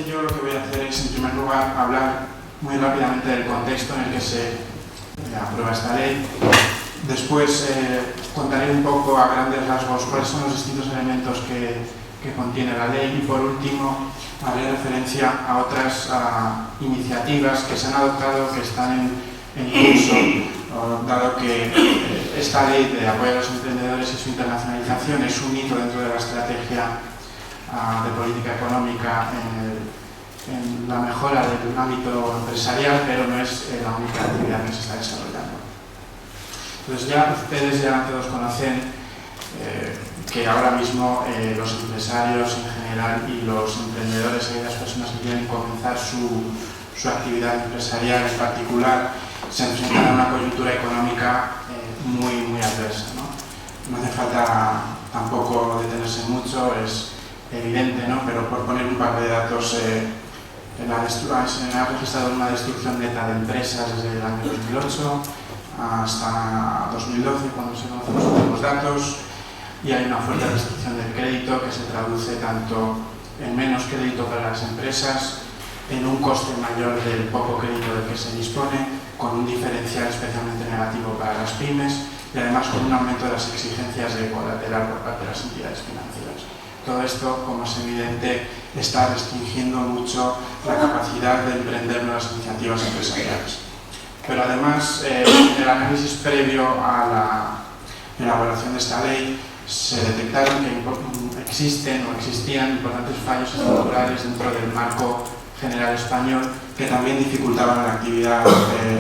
parece, yo lo que voy a hacer es, en primer lugar, hablar muy rápidamente del contexto en el que se aprueba esta ley. Después contaré un poco a grandes rasgos cuáles son los distintos elementos que contiene la ley y, por último, haré referencia a otras iniciativas que se han adoptado, que están en curso, dado que esta ley de apoyo a los emprendedores y su internacionalización es un hito dentro de la estrategia de política económica en la mejora del ámbito empresarial, pero no es la única actividad que se está desarrollando. Entonces ustedes ya todos conocen que ahora mismo los empresarios en general y los emprendedores y las personas que quieren comenzar su actividad empresarial en particular se enfrentan a una coyuntura económica muy adversa, ¿no? No hace falta tampoco detenerse mucho, es evidente, ¿no? Pero por poner un par de datos, se ha registrado una destrucción neta de empresas desde el año 2008 hasta 2012, cuando se conocen los últimos datos, y hay una fuerte restricción del crédito que se traduce tanto en menos crédito para las empresas, en un coste mayor del poco crédito del que se dispone, con un diferencial especialmente negativo para las pymes y además con un aumento de las exigencias de colateral por parte de las entidades financieras. Todo esto, como es evidente, está restringiendo mucho la capacidad de emprender nuevas iniciativas empresariales. Pero además, en el análisis previo a la elaboración de esta ley, se detectaron que existen o existían importantes fallos estructurales dentro del marco general español que también dificultaban la actividad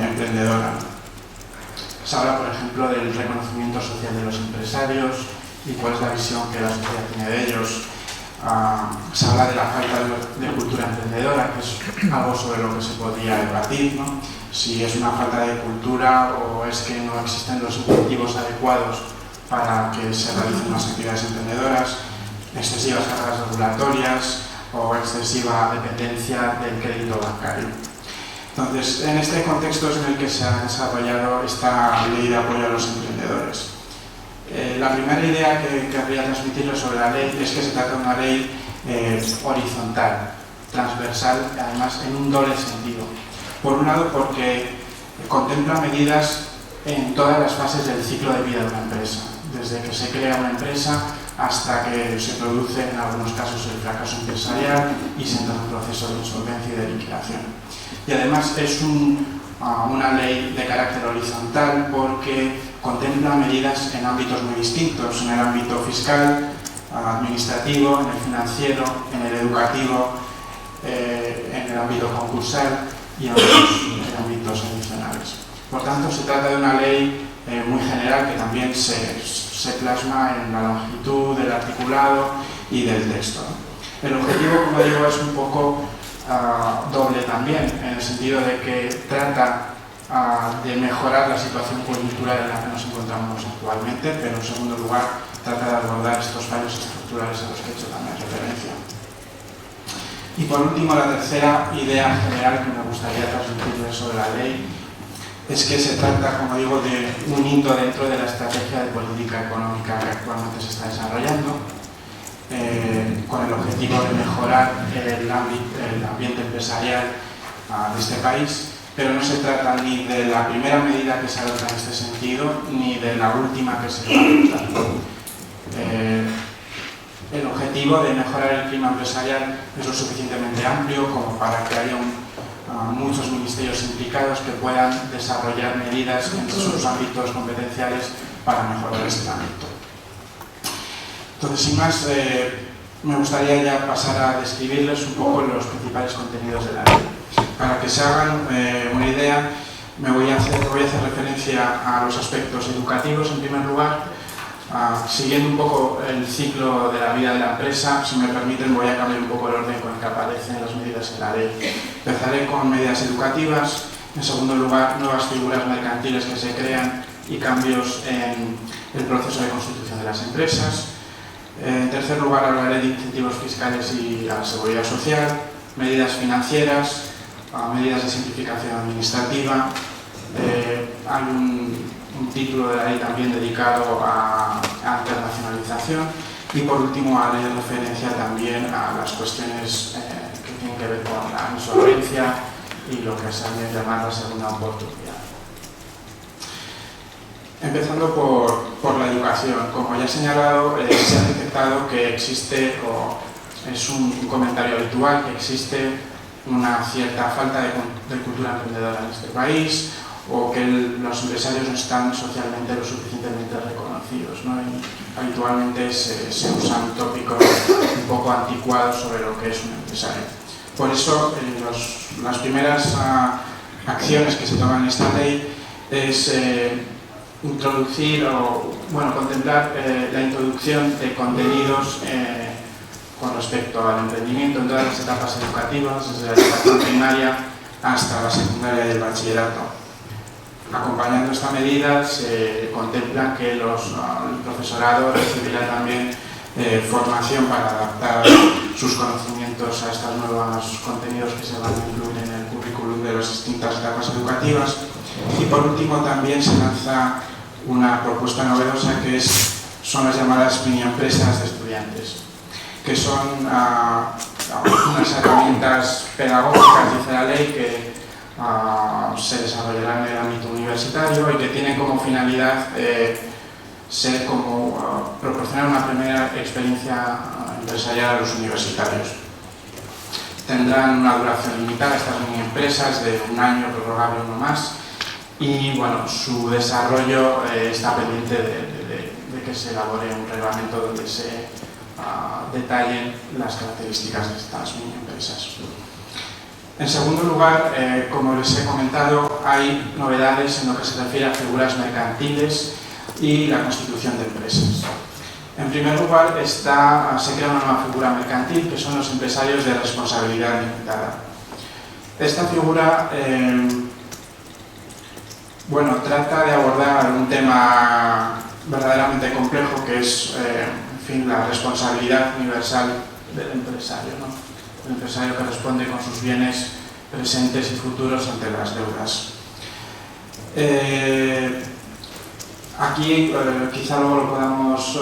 emprendedora. Se habla, por ejemplo, del reconocimiento social de los empresarios y cuál es la visión que la sociedad tiene de ellos. Se habla de la falta de cultura emprendedora, que es algo sobre lo que se podría debatir, ¿no? Si es una falta de cultura o es que no existen los incentivos adecuados para que se realicen las actividades emprendedoras, excesivas cargas regulatorias o excesiva dependencia del crédito bancario. Entonces, en este contexto es en el que se ha desarrollado esta ley de apoyo a los emprendedores. La primera idea que querría transmitirles sobre la ley es que se trata de una ley horizontal, transversal, además en un doble sentido. Por un lado, porque contempla medidas en todas las fases del ciclo de vida de una empresa, desde que se crea una empresa hasta que se produce, en algunos casos, el fracaso empresarial y se entra en un proceso de insolvencia y de liquidación. Y además es una ley de carácter horizontal porque contempla medidas en ámbitos muy distintos, en el ámbito fiscal, administrativo, en el financiero, en el educativo, en el ámbito concursal y en otros ámbitos adicionales. Por tanto, se trata de una ley muy general que también se plasma en la longitud del articulado y del texto. El objetivo, como digo, es un poco doble también, en el sentido de que trata de mejorar la situación coyuntural en la que nos encontramos actualmente, pero en segundo lugar trata de abordar estos fallos estructurales a los que he hecho también referencia. Y por último, la tercera idea general que me gustaría transmitirles sobre la ley es que se trata, como digo, de un hito dentro de la estrategia de política económica que actualmente se está desarrollando, con el objetivo de mejorar el ambiente empresarial de este país, pero no se trata ni de la primera medida que se adopta en este sentido, ni de la última que se va a adoptar. El objetivo de mejorar el clima empresarial es lo suficientemente amplio como para que haya muchos ministerios implicados que puedan desarrollar medidas en sus ámbitos competenciales para mejorar este ámbito. Entonces, sin más, me gustaría ya pasar a describirles un poco los principales contenidos de la ley. Para que se hagan una idea, voy a hacer referencia a los aspectos educativos en primer lugar. Siguiendo un poco el ciclo de la vida de la empresa, si me permiten voy a cambiar un poco el orden con el que aparecen las medidas en la ley. Empezaré con medidas educativas, en segundo lugar nuevas figuras mercantiles que se crean y cambios en el proceso de constitución de las empresas. En tercer lugar hablaré de incentivos fiscales y a la seguridad social, medidas financieras, medidas de simplificación administrativa. Hay un título de la ley también dedicado a internacionalización y por último haré referencia también a las cuestiones que tienen que ver con la insolvencia y lo que se ha de llamar la segunda oportunidad. Empezando por la educación. Como ya he señalado, se ha detectado que existe, o es un comentario habitual, que existe una cierta falta de cultura emprendedora en este país, o que los empresarios no están socialmente lo suficientemente reconocidos, ¿no? Y habitualmente se usan tópicos un poco anticuados sobre lo que es un empresario. Por eso, las primeras acciones que se toman en esta ley es introducir o contemplar la introducción de contenidos con respecto al emprendimiento en todas las etapas educativas, desde la educación primaria hasta la secundaria y el bachillerato. Acompañando esta medida, se contempla que el profesorado recibirá también formación para adaptar sus conocimientos a estos nuevos contenidos que se van a incluir en el currículum de las distintas etapas educativas. Y por último también se lanza una propuesta novedosa que son las llamadas mini empresas de estudiantes, que son unas herramientas pedagógicas, dice la ley, que se desarrollarán en el ámbito universitario y que tienen como finalidad ser como proporcionar una primera experiencia empresarial a los universitarios. Tendrán una duración limitada estas mini empresas de 1 año, prorrogable uno más, y su desarrollo está pendiente de que se elabore un reglamento donde se detallen las características de estas mini empresas. En segundo lugar, como les he comentado, hay novedades en lo que se refiere a figuras mercantiles y la constitución de empresas. En primer lugar, se crea una nueva figura mercantil, que son los empresarios de responsabilidad limitada. Esta figura trata de abordar un tema verdaderamente complejo, que es la responsabilidad universal del empresario, ¿no? El empresario que responde con sus bienes presentes y futuros ante las deudas. Aquí quizá luego lo podamos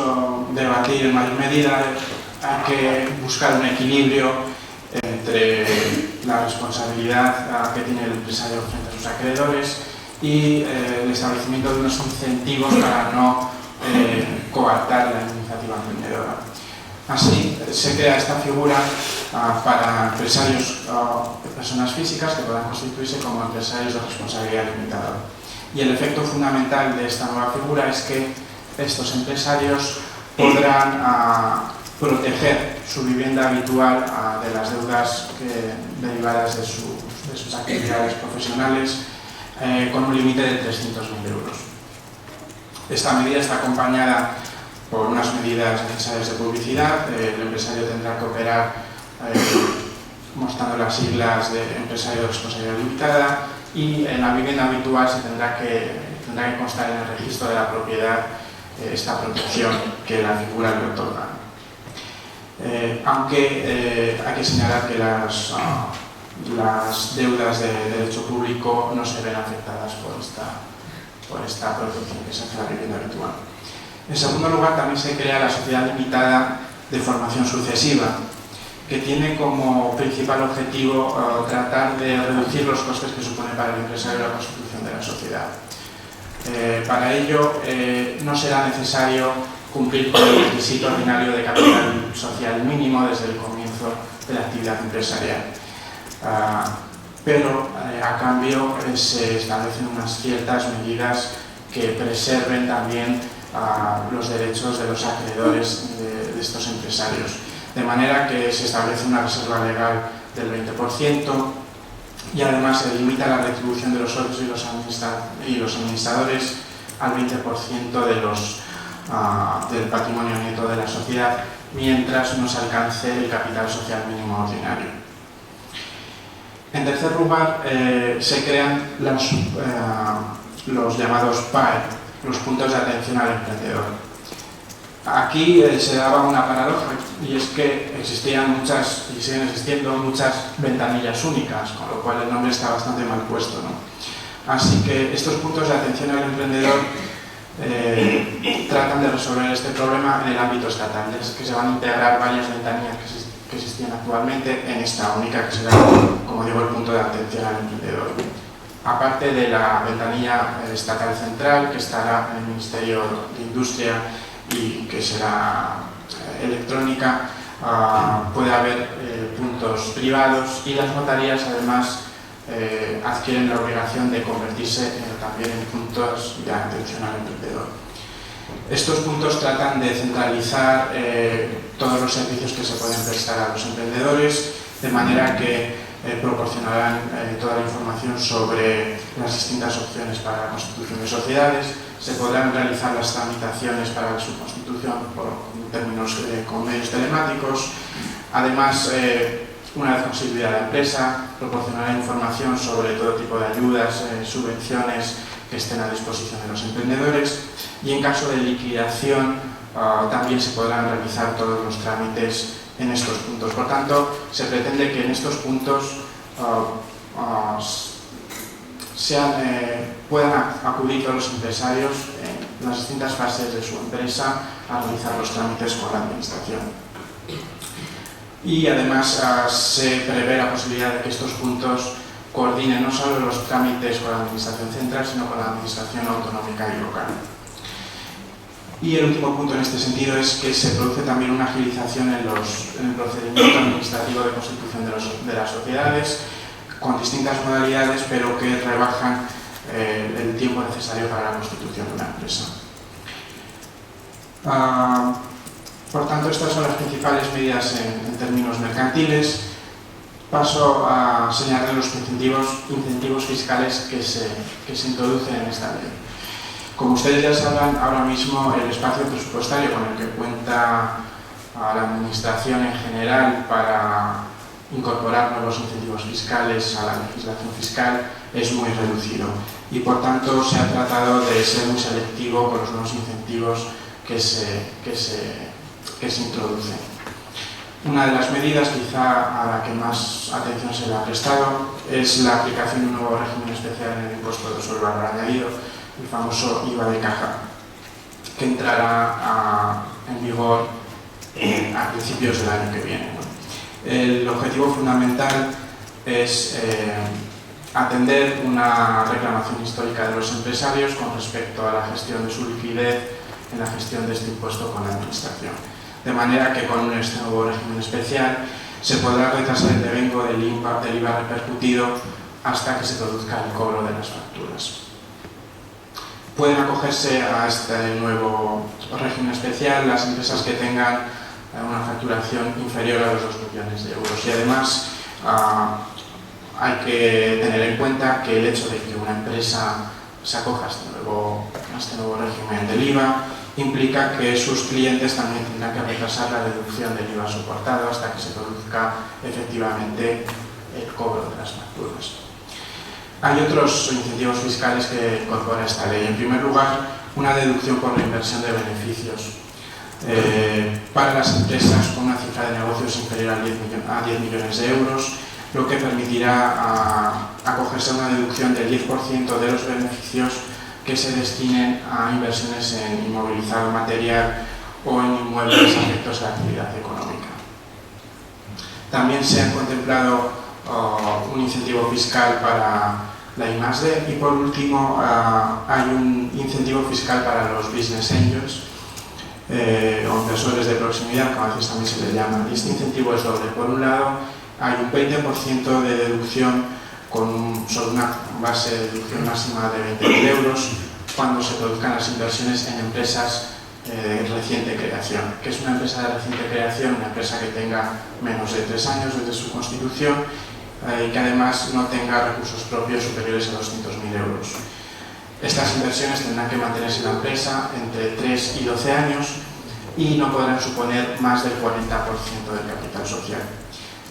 debatir en mayor medida. Hay que buscar un equilibrio entre la responsabilidad que tiene el empresario frente a sus acreedores y el establecimiento de unos incentivos para no coartar la iniciativa emprendedora. Así se crea esta figura para empresarios de personas físicas que puedan constituirse como empresarios de responsabilidad limitada. Y el efecto fundamental de esta nueva figura es que estos empresarios podrán proteger su vivienda habitual de las deudas derivadas de sus actividades profesionales con un límite de 300.000 euros. Esta medida está acompañada por unas medidas necesarias de publicidad. El empresario tendrá que operar mostrando las siglas de empresario de responsabilidad limitada, y en la vivienda habitual se tendrá que constar en el registro de la propiedad esta protección que la figura le otorga. Aunque hay que señalar que las deudas de derecho público no se ven afectadas por esta protección que se hace a la vivienda habitual. En segundo lugar, también se crea la sociedad limitada de formación sucesiva, que tiene como principal objetivo tratar de reducir los costes que supone para el empresario la constitución de la sociedad. Para ello, no será necesario cumplir con el requisito ordinario de capital social mínimo desde el comienzo de la actividad empresarial. Pero a cambio se establecen unas ciertas medidas que preserven también los derechos de los acreedores de estos empresarios, de manera que se establece una reserva legal del 20% y además se limita la retribución de los socios y los administradores al 20% del patrimonio neto de la sociedad, mientras no se alcance el capital social mínimo ordinario. En tercer lugar, se crean los llamados PAE, los puntos de atención al emprendedor. Aquí se daba una paradoja, y es que existían muchas, y siguen existiendo muchas ventanillas únicas, con lo cual el nombre está bastante mal puesto, ¿no? Así que estos puntos de atención al emprendedor tratan de resolver este problema en el ámbito estatal, es que se van a integrar varias ventanillas que existían actualmente en esta única, que será, como digo, el punto de atención al emprendedor. Aparte de la ventanilla estatal central, que estará en el Ministerio de Industria y que será electrónica, puede haber puntos privados, y las notarías además adquieren la obligación de convertirse también en puntos de atención al emprendedor. Estos puntos tratan de centralizar todos los servicios que se pueden prestar a los emprendedores, de manera que proporcionarán toda la información sobre las distintas opciones para la constitución de sociedades. Se podrán realizar las tramitaciones para su constitución con medios telemáticos. Además, una vez constituida la empresa, proporcionará información sobre todo tipo de ayudas, subvenciones que estén a disposición de los emprendedores, y en caso de liquidación también se podrán realizar todos los trámites en estos puntos. Por tanto, se pretende que en estos puntos puedan acudir todos los empresarios en las distintas fases de su empresa a realizar los trámites con la administración. Y además se prevé la posibilidad de que estos puntos coordinen no solo los trámites con la administración central, sino con la administración autonómica y local. Y el último punto en este sentido es que se produce también una agilización en el procedimiento administrativo de constitución de las sociedades, con distintas modalidades, pero que rebajan el tiempo necesario para la constitución de una empresa. Por tanto, estas son las principales medidas en términos mercantiles. Paso a señalar los incentivos fiscales que se introducen en esta ley. Como ustedes ya sabrán, ahora mismo el espacio presupuestario con el que cuenta la Administración en general para incorporar nuevos incentivos fiscales a la legislación fiscal es muy reducido, y por tanto se ha tratado de ser muy selectivo con los nuevos incentivos que se introducen. Una de las medidas, quizá a la que más atención se le ha prestado, es la aplicación de un nuevo régimen especial en el impuesto sobre valor añadido, el famoso IVA de caja, que entrará en vigor a principios del año que viene, ¿no? El objetivo fundamental es atender una reclamación histórica de los empresarios con respecto a la gestión de su liquidez en la gestión de este impuesto con la administración. De manera que con este nuevo régimen especial se podrá retrasar el devengo del IVA repercutido hasta que se produzca el cobro de las facturas. Pueden acogerse a este nuevo régimen especial las empresas que tengan una facturación inferior a los 2 millones de euros. Y además hay que tener en cuenta que el hecho de que una empresa se acoja a este nuevo régimen del IVA implica que sus clientes también tendrán que retrasar la deducción del IVA soportado hasta que se produzca efectivamente el cobro de las facturas. Hay otros incentivos fiscales que incorpora esta ley. En primer lugar, una deducción por la inversión de beneficios para las empresas con una cifra de negocios inferior a 10 millones de euros, lo que permitirá acogerse a una deducción del 10% de los beneficios que se destinen a inversiones en inmovilizado material o en inmuebles afectos a la actividad económica. También se ha contemplado un incentivo fiscal para la I+D, y por último hay un incentivo fiscal para los business angels o inversores de proximidad, como a veces también se les llama. Este incentivo es doble. Por un lado, hay un 20% de deducción sobre una base de deducción máxima de 20.000 euros cuando se produzcan las inversiones en empresas de reciente creación. ¿Qué es una empresa de reciente creación? Una empresa que tenga menos de 3 años desde su constitución y que además no tenga recursos propios superiores a 200.000 euros. Estas inversiones tendrán que mantenerse en la empresa entre 3 y 12 años y no podrán suponer más del 40% del capital social.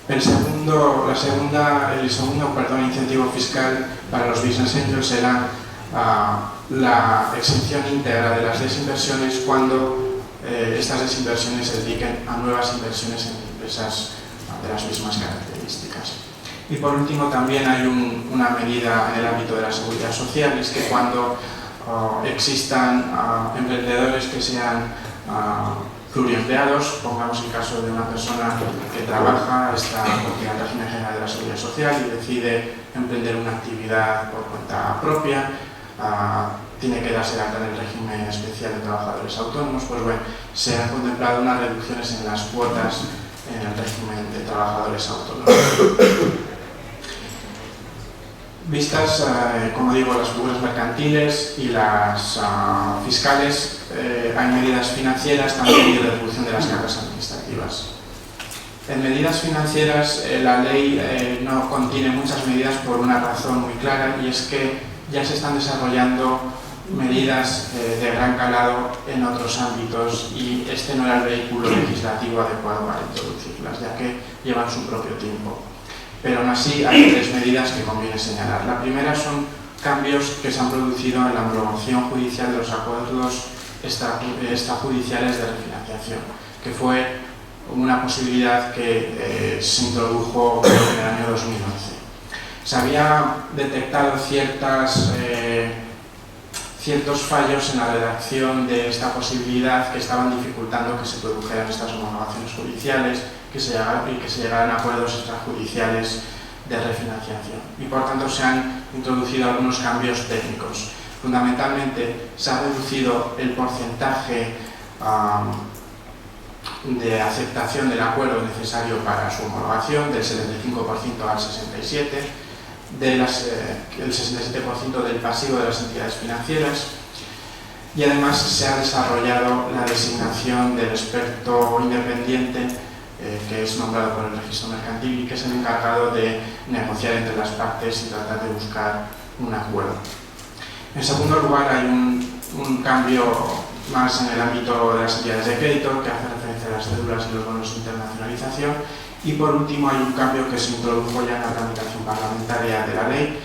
El segundo incentivo fiscal para los business angels será la exención íntegra de las desinversiones cuando estas desinversiones se dediquen a nuevas inversiones en empresas de las mismas características. Y por último, también hay una medida en el ámbito de la seguridad social, es que cuando existan emprendedores que sean pluriempleados. Pongamos el caso de una persona que trabaja, está en el régimen general de la Seguridad Social y decide emprender una actividad por cuenta propia, tiene que darse de alta en el régimen especial de trabajadores autónomos. Pues bueno, se han contemplado unas reducciones en las cuotas en el régimen de trabajadores autónomos. Vistas, como digo, las figuras mercantiles y las fiscales, hay medidas financieras también y de reducción de las cargas administrativas. En medidas financieras, la ley no contiene muchas medidas por una razón muy clara, y es que ya se están desarrollando medidas de gran calado en otros ámbitos, y este no era el vehículo legislativo adecuado para introducirlas, ya que llevan su propio tiempo. Pero aún así hay tres medidas que conviene señalar. La primera son cambios que se han producido en la homologación judicial de los acuerdos extrajudiciales de refinanciación, que fue una posibilidad que se introdujo en el año 2011. Se había detectado ciertos fallos en la redacción de esta posibilidad que estaban dificultando que se produjeran estas homologaciones judiciales, que se llegaran a acuerdos extrajudiciales de refinanciación, y por tanto se han introducido algunos cambios técnicos. Fundamentalmente se ha reducido el porcentaje de aceptación del acuerdo necesario para su homologación del 75% al 67%, el 67% del pasivo de las entidades financieras, y además se ha desarrollado la designación del experto independiente que es nombrado por el registro mercantil y que es el encargado de negociar entre las partes y tratar de buscar un acuerdo. En segundo lugar, hay un cambio más en el ámbito de las entidades de crédito, que hace referencia a las cédulas y los bonos de internacionalización. Y por último, hay un cambio que se introdujo ya en la tramitación parlamentaria de la ley,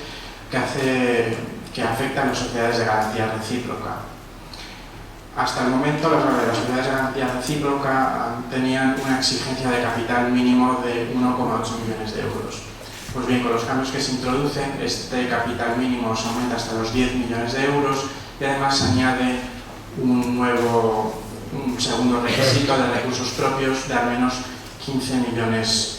que afecta a las sociedades de garantía recíproca. Hasta el momento, las sociedades de garantía recíproca tenían una exigencia de capital mínimo de 1,8 millones de euros. Pues bien, con los cambios que se introducen, este capital mínimo se aumenta hasta los 10 millones de euros y además se añade un segundo requisito de recursos propios de al menos 15 millones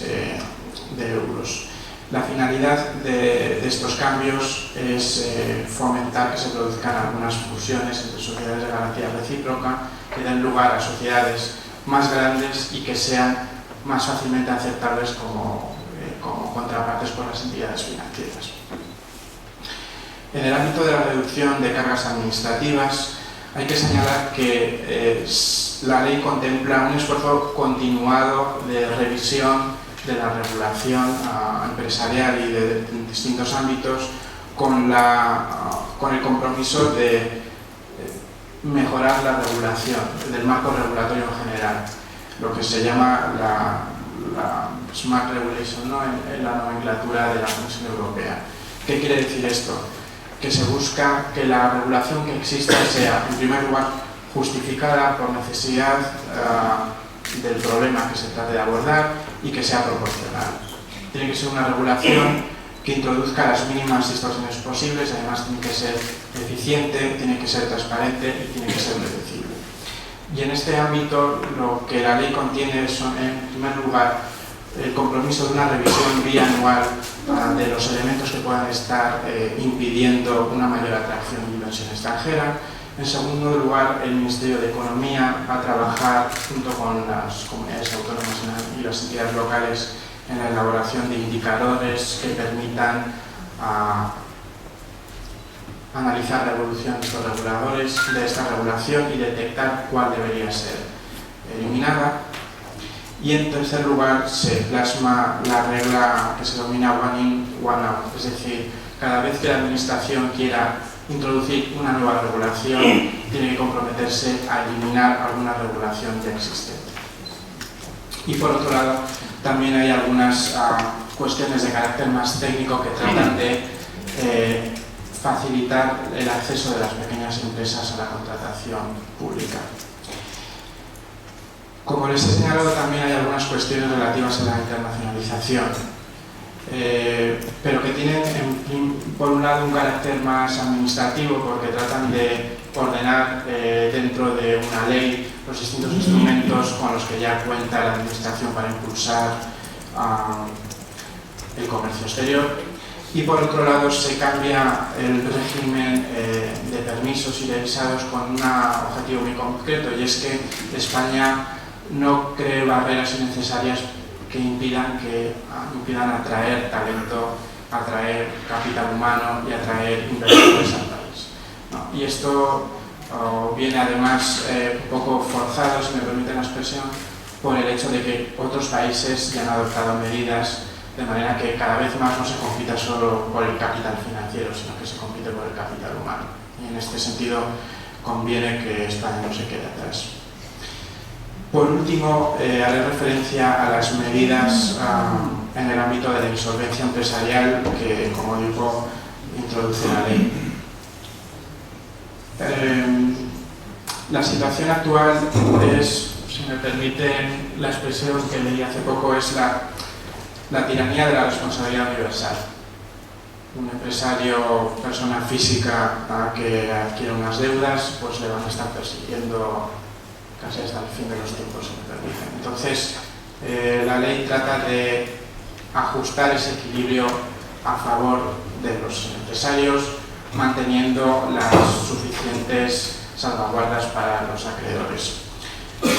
de euros. La finalidad de estos cambios es fomentar que se produzcan algunas fusiones entre sociedades de garantía recíproca que den lugar a sociedades más grandes y que sean más fácilmente aceptables como contrapartes por las entidades financieras. En el ámbito de la reducción de cargas administrativas, hay que señalar que la ley contempla un esfuerzo continuado de revisión de la regulación empresarial y de distintos ámbitos con el compromiso de mejorar la regulación del marco regulatorio en general, lo que se llama la Smart Regulation, ¿no?, en la nomenclatura de la Comisión Europea. ¿Qué quiere decir esto? Que se busca que la regulación que exista sea, en primer lugar, justificada por necesidad del problema que se trate de abordar y que sea proporcional. Tiene que ser una regulación que introduzca las mínimas distorsiones posibles, además tiene que ser eficiente, tiene que ser transparente y tiene que ser predecible. Y en este ámbito lo que la ley contiene son, en primer lugar, el compromiso de una revisión bianual de los elementos que puedan estar impidiendo una mayor atracción de inversión extranjera. En segundo lugar, el Ministerio de Economía va a trabajar junto con las comunidades autónomas y las entidades locales en la elaboración de indicadores que permitan analizar la evolución de estos reguladores, de esta regulación y detectar cuál debería ser eliminada. Y en tercer lugar, se plasma la regla que se denomina one in, one out, es decir, cada vez que la Administración quiera introducir una nueva regulación, tiene que comprometerse a eliminar alguna regulación ya existente. Y por otro lado, también hay algunas cuestiones de carácter más técnico que tratan de facilitar el acceso de las pequeñas empresas a la contratación pública. Como les he señalado, también hay algunas cuestiones relativas a la internacionalización, pero que tienen, por un lado, un carácter más administrativo, porque tratan de ordenar dentro de una ley los distintos instrumentos con los que ya cuenta la Administración para impulsar el comercio exterior. Y por otro lado se cambia el régimen de permisos y de visados con un objetivo muy concreto, y es que España no cree barreras innecesarias que impidan atraer talento, atraer capital humano y atraer inversores al país, ¿no? Y esto viene además un poco forzado, si me permiten la expresión, por el hecho de que otros países ya han adoptado medidas de manera que cada vez más no se compita solo por el capital financiero, sino que se compite por el capital humano. Y en este sentido conviene que España no se quede atrás. Por último, haré referencia a las medidas en el ámbito de la insolvencia empresarial que, como digo, introduce la ley. La situación actual es, si me permiten la expresión que leí hace poco, es la tiranía de la responsabilidad universal. Un empresario, persona física que adquiere unas deudas, pues le van a estar persiguiendo casi hasta el fin de los tiempos, si me permiten. Entonces, la ley trata de ajustar ese equilibrio a favor de los empresarios, manteniendo las suficientes salvaguardas para los acreedores.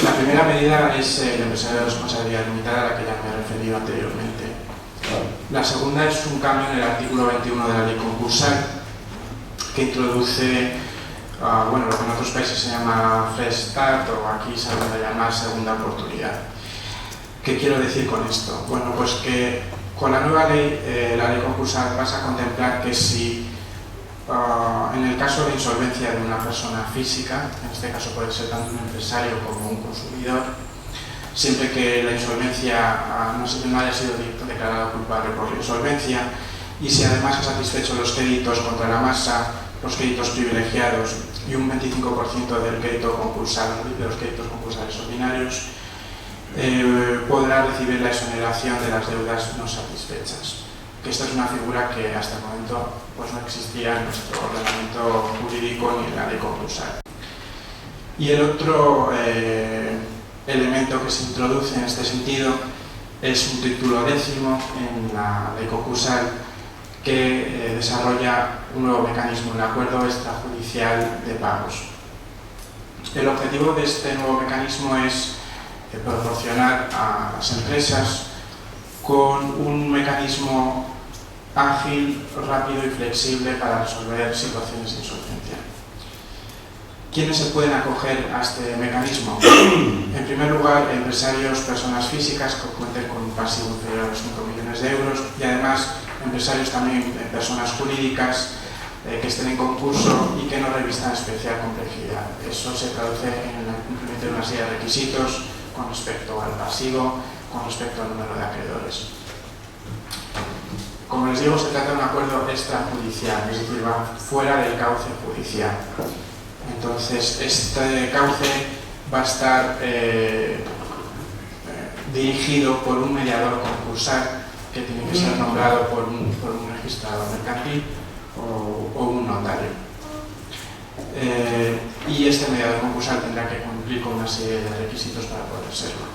La primera medida es el empresario de responsabilidad limitada, a la que ya me he referido anteriormente. La segunda es un cambio en el artículo 21 de la ley concursal, que introduce lo que en otros países se llama Fresh Start, o aquí se va a llamar segunda oportunidad. ¿Qué quiero decir con esto? Bueno, pues que con la nueva ley, la ley concursal pasa a contemplar que si en el caso de insolvencia de una persona física, en este caso puede ser tanto un empresario como un consumidor, siempre que la insolvencia no haya sido declarado culpable por la insolvencia, y si además ha satisfecho los créditos contra la masa, los créditos privilegiados y un 25% del crédito concursal, de los créditos concursales ordinarios, podrá recibir la exoneración de las deudas no satisfechas. Que esta es una figura que hasta el momento pues, no existía en nuestro ordenamiento jurídico ni en la ley concursal. Y el otro elemento que se introduce en este sentido es un título 10º en la ley concursal que desarrolla un nuevo mecanismo, el acuerdo extrajudicial de pagos. El objetivo de este nuevo mecanismo es proporcionar a las empresas con un mecanismo ágil, rápido y flexible para resolver situaciones de insolvencia. ¿Quiénes se pueden acoger a este mecanismo? En primer lugar, empresarios, personas físicas que cuenten con un pasivo inferior a los 5 millones de euros, y además empresarios también, personas jurídicas que estén en concurso y que no revistan especial complejidad. Eso se traduce en el cumplimiento de una serie de requisitos con respecto al pasivo, con respecto al número de acreedores. Como les digo, se trata de un acuerdo extrajudicial, es decir, va fuera del cauce judicial. Entonces, este cauce va a estar dirigido por un mediador concursal que tiene que ser nombrado por un registrador mercantil o un notario. Y este mediador concursal tendrá que cumplir con una serie de requisitos para poder serlo.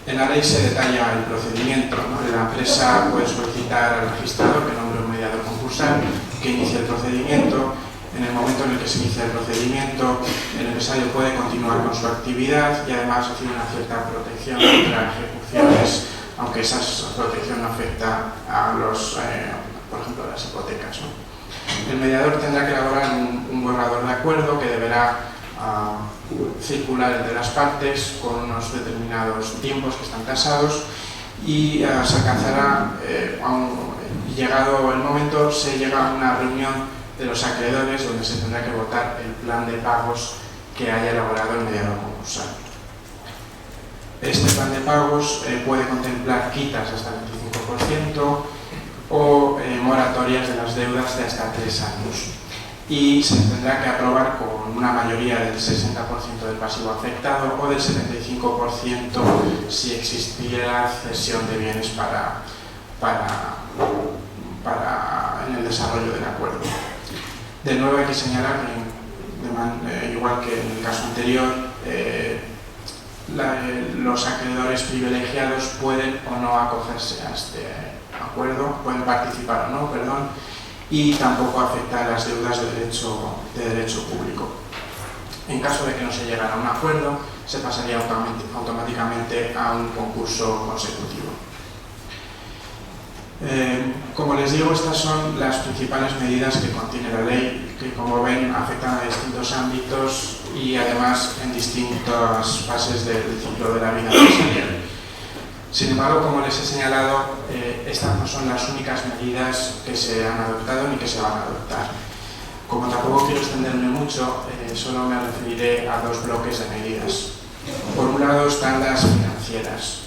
En la ley se detalla el procedimiento, ¿no? La empresa puede solicitar al registrador que nombre un mediador concursal, que inicie el procedimiento. En el momento en el que se inicia el procedimiento, el empresario puede continuar con su actividad y además recibe una cierta protección contra ejecuciones, aunque esa protección no afecta a por ejemplo, las hipotecas, ¿no? El mediador tendrá que elaborar un borrador de acuerdo que deberá circular entre las partes con unos determinados tiempos que están tasados, y se alcanzará, llegado el momento, se llega a una reunión de los acreedores donde se tendrá que votar el plan de pagos que haya elaborado el mediador concursal. Este plan de pagos puede contemplar quitas hasta el 25% o moratorias de las deudas de hasta 3 años. Y se tendrá que aprobar con una mayoría del 60% del pasivo afectado o del 75% si existiera cesión de bienes en el desarrollo del acuerdo. De nuevo hay que señalar que, igual que en el caso anterior, los acreedores privilegiados pueden o no acogerse a este acuerdo, pueden participar o no, perdón, y tampoco afecta a las deudas de derecho público. En caso de que no se llegara a un acuerdo, se pasaría automáticamente a un concurso consecutivo. Como les digo, estas son las principales medidas que contiene la ley, que como ven afectan a distintos ámbitos y además en distintas fases del ciclo de la vida empresarial. Sin embargo, como les he señalado, estas no son las únicas medidas que se han adoptado ni que se van a adoptar. Como tampoco quiero extenderme mucho, solo me referiré a dos bloques de medidas. Por un lado están las financieras.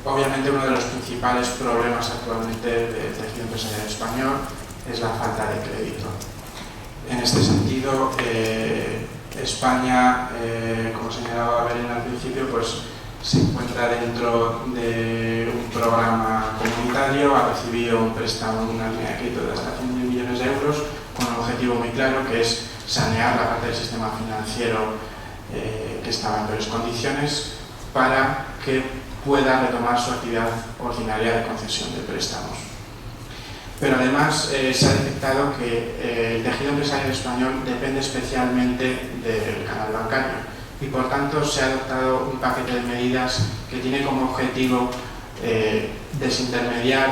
Obviamente uno de los principales problemas actualmente del tejido empresarial español es la falta de crédito. En este sentido, España, como señalaba Belén al principio, pues se encuentra dentro de un programa comunitario, ha recibido un préstamo, una línea de crédito de hasta 100.000 millones de euros, con un objetivo muy claro, que es sanear la parte del sistema financiero que estaba en peores condiciones, para que pueda retomar su actividad ordinaria de concesión de préstamos. Pero además se ha detectado que el tejido empresarial español depende especialmente del canal bancario y por tanto se ha adoptado un paquete de medidas que tiene como objetivo desintermediar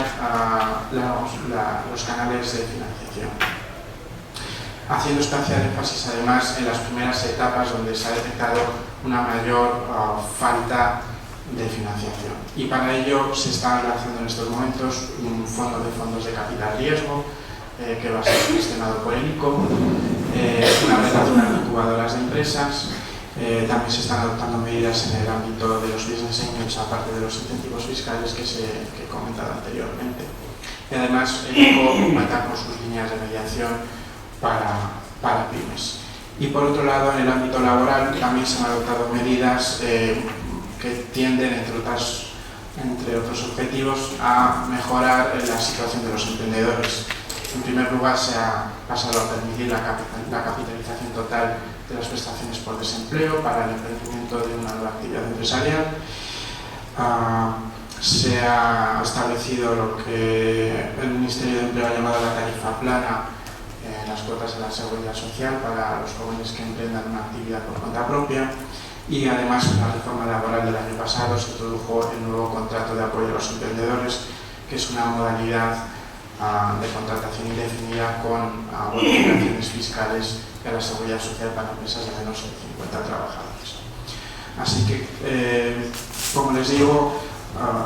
los canales de financiación, haciendo especial énfasis además en las primeras etapas donde se ha detectado una mayor falta de financiación. Y para ello se está lanzando en estos momentos un fondo de fondos de capital riesgo que va a ser gestionado por el ICO, una plataforma de incubadoras de empresas. También se están adoptando medidas en el ámbito de los business angels, aparte de los incentivos fiscales que he comentado anteriormente. Y además el ICO cuenta con sus líneas de mediación para pymes. Y por otro lado, en el ámbito laboral también se han adoptado medidas que tienden, entre otros objetivos, a mejorar la situación de los emprendedores. En primer lugar, se ha pasado a permitir la capitalización total de las prestaciones por desempleo para el emprendimiento de una nueva actividad empresarial. Se ha establecido lo que el Ministerio de Empleo ha llamado la tarifa plana en las cuotas de la seguridad social para los jóvenes que emprendan una actividad por cuenta propia. Y además, en la reforma laboral del año pasado se introdujo el nuevo contrato de apoyo a los emprendedores, que es una modalidad de contratación indefinida con bonificaciones fiscales y a la seguridad social para empresas de menos de 50 trabajadores. Así que, como les digo,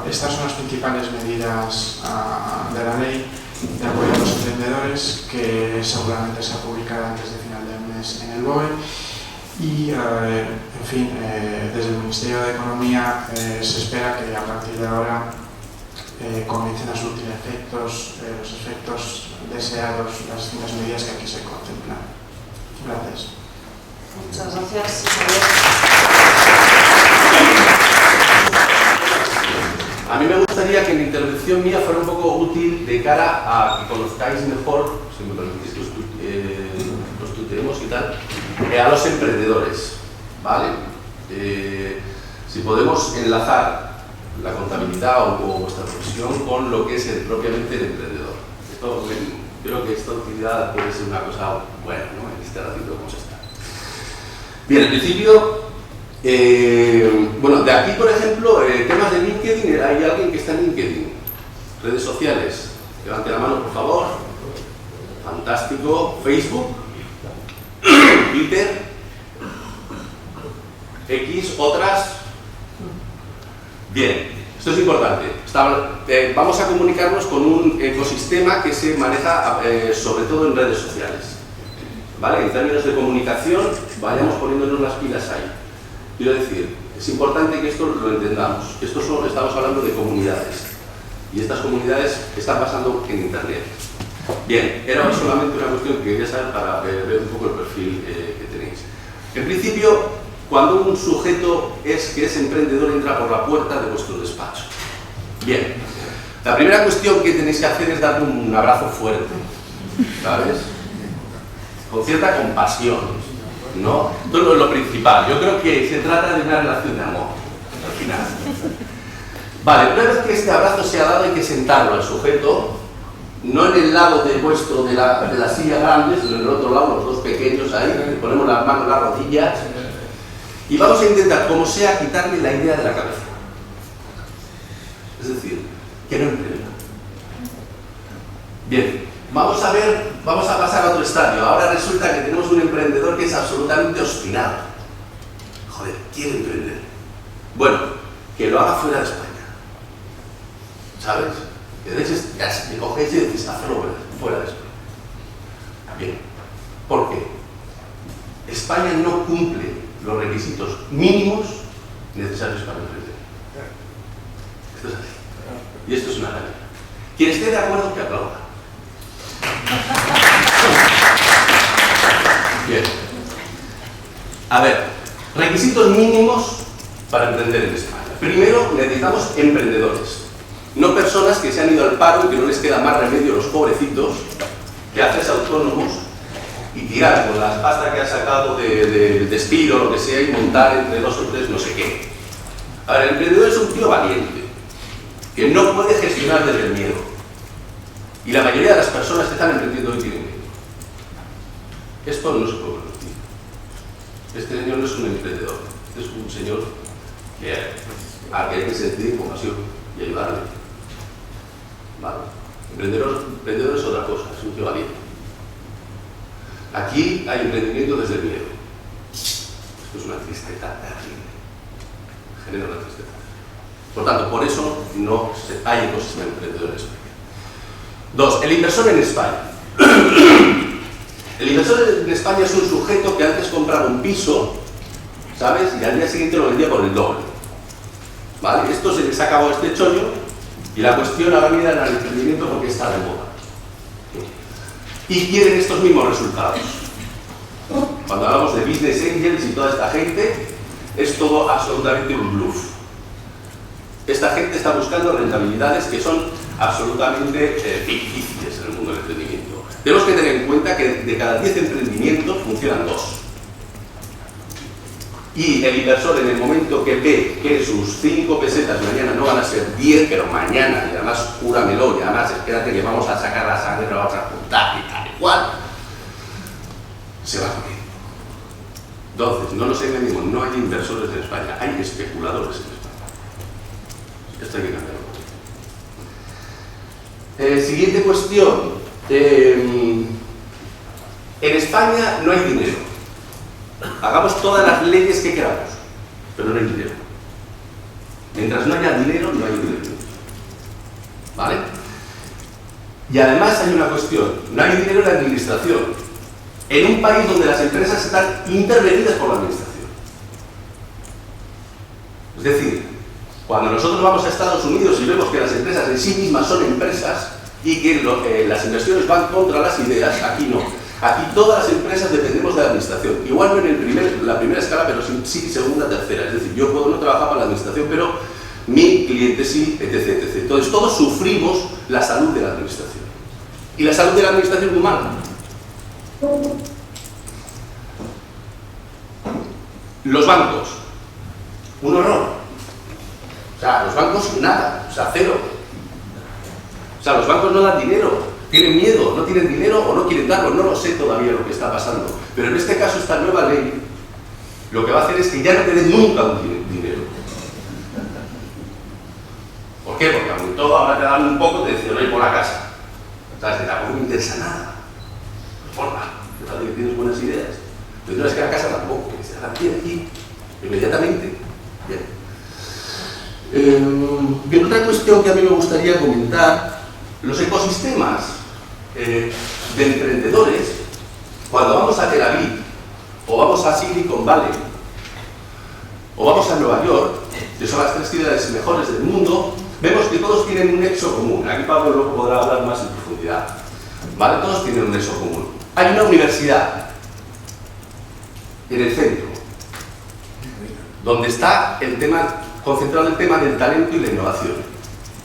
estas son las principales medidas de la ley de apoyo a los emprendedores, que seguramente se ha publicado antes de final del mes en el BOE. Y, en fin, desde el Ministerio de Economía se espera que a partir de ahora comiencen a surtir efectos, los efectos deseados, las distintas medidas que aquí se contemplan. Gracias. Muchas gracias. A mí me gustaría que la intervención mía fuera un poco útil de cara a que conozcáis mejor, si me permitís que los tuteemos y tal, a los emprendedores, ¿vale? Si podemos enlazar la contabilidad o vuestra profesión con lo que es propiamente el emprendedor. Esto, creo que esta utilidad puede ser una cosa buena, ¿no? En este ratito como se está. Bien, en principio, bueno, de aquí, por ejemplo, temas de LinkedIn, ¿hay alguien que está en LinkedIn? Redes sociales, levante la mano, por favor. Fantástico. Facebook, Twitter, X, otras. Bien, esto es importante. Vamos a comunicarnos con un ecosistema que se maneja sobre todo en redes sociales. ¿Vale? En términos de comunicación, vayamos poniéndonos las pilas ahí. Quiero decir, es importante que esto lo entendamos. Estamos hablando de comunidades. Y estas comunidades están pasando en Internet. Bien, era solamente una cuestión que quería saber para ver un poco el perfil que tenéis. En principio, cuando un sujeto que es emprendedor entra por la puerta de vuestro despacho. Bien, la primera cuestión que tenéis que hacer es darle un abrazo fuerte, ¿sabes? Con cierta compasión. ¿no? Esto es lo principal. Yo creo que se trata de una relación de amor, al final. Vale, una vez que este abrazo se ha dado hay que sentarlo al sujeto, no en el lado de vuestro de la silla grande, sino en el otro lado, los dos pequeños ahí, le ponemos las manos en las rodillas y vamos a intentar, como sea, quitarle la idea de la cabeza. Es decir, que no emprenda. Bien, vamos a pasar a otro estadio. Ahora resulta que tenemos un emprendedor que es absolutamente obstinado. Joder, quiere emprender. Bueno, que lo haga fuera de España. ¿Sabes? Que cogéis y decís, hazlo fuera de España. Bien, ¿por qué? España no cumple los requisitos mínimos necesarios para emprender. Esto es así. Y esto es una realidad. Quien esté de acuerdo, que aplauda. Bien. A ver, requisitos mínimos para emprender en España. Primero, necesitamos emprendedores. No personas que se han ido al paro y que no les queda más remedio, los pobrecitos, que hacerse autónomos y tirar con las pastas que han sacado de despido o lo que sea y montar entre dos o tres no sé qué. A ver, el emprendedor es un tío valiente, que no puede gestionar desde el miedo. Y la mayoría de las personas que están emprendiendo hoy tienen miedo. Esto no se puede permitir. Este señor no es un emprendedor, es un señor al que hay que sentir compasión y ayudarle. ¿Vale? Emprendedor es otra cosa, es un tío valiente. Aquí hay emprendimiento desde el miedo. Esto es una tristeza terrible. Genera una tristeza. Por tanto, por eso no hay ecosistema emprendedor en España. Dos, el inversor en España. El inversor en España es un sujeto que antes compraba un piso, ¿sabes? Y al día siguiente lo vendía por el doble. ¿Vale? Esto se les ha acabado este chollo y la cuestión ahora mira en el emprendimiento porque está de moda. Y quieren estos mismos resultados. Cuando hablamos de business angels y toda esta gente, es todo absolutamente un bluff. Esta gente está buscando rentabilidades que son absolutamente ficticias en el mundo del emprendimiento. Tenemos que tener en cuenta que de cada 10 emprendimientos funcionan 2. Y el inversor, en el momento que ve que sus 5 pesetas mañana no van a ser 10, pero mañana, y además júramelo, y además espérate que vamos a sacar la sangre, la vamos a juntar y tal y cual, se va a comer. Entonces, no nos engañemos, no hay inversores en España, hay especuladores en España. Esto hay que cambiarlo. Siguiente cuestión. En España no hay dinero. Hagamos todas las leyes que queramos, pero no hay dinero. Mientras no haya dinero, no hay dinero. ¿Vale? Y además hay una cuestión. No hay dinero en la administración. En un país donde las empresas están intervenidas por la administración. Es decir, cuando nosotros vamos a Estados Unidos y vemos que las empresas en sí mismas son empresas y que las inversiones van contra las ideas, aquí no. Aquí todas las empresas dependemos de la administración. Igual no en la primera escala, pero sí segunda, tercera. Es decir, yo puedo no trabajar para la administración, pero mi cliente sí, etc, etc. Entonces todos sufrimos la salud de la administración. Y la salud de la administración es humana. Los bancos. Un horror. O sea, los bancos nada. O sea, cero. O sea, los bancos no dan dinero. Tienen miedo, no tienen dinero o no quieren darlo, no lo sé todavía lo que está pasando. Pero en este caso, esta nueva ley lo que va a hacer es que ya no te den nunca un dinero. ¿Por qué? Porque aunque todo ahora te dan un poco, te dicen, no ir por la casa. ¿Sabes? Que tampoco me interesa nada. Forma, que tal que tienes buenas ideas. Pero no es que la casa tampoco, que se la tiene aquí, inmediatamente. Bien. Otra cuestión que a mí me gustaría comentar, los ecosistemas de emprendedores, cuando vamos a Tel Aviv, o vamos a Silicon Valley, o vamos a Nueva York, que son las 3 ciudades mejores del mundo, vemos que todos tienen un nexo común. Aquí Pablo luego podrá hablar más en profundidad. ¿Vale? Todos tienen un nexo común. Hay una universidad en el centro, donde está concentrado el tema del talento y la innovación.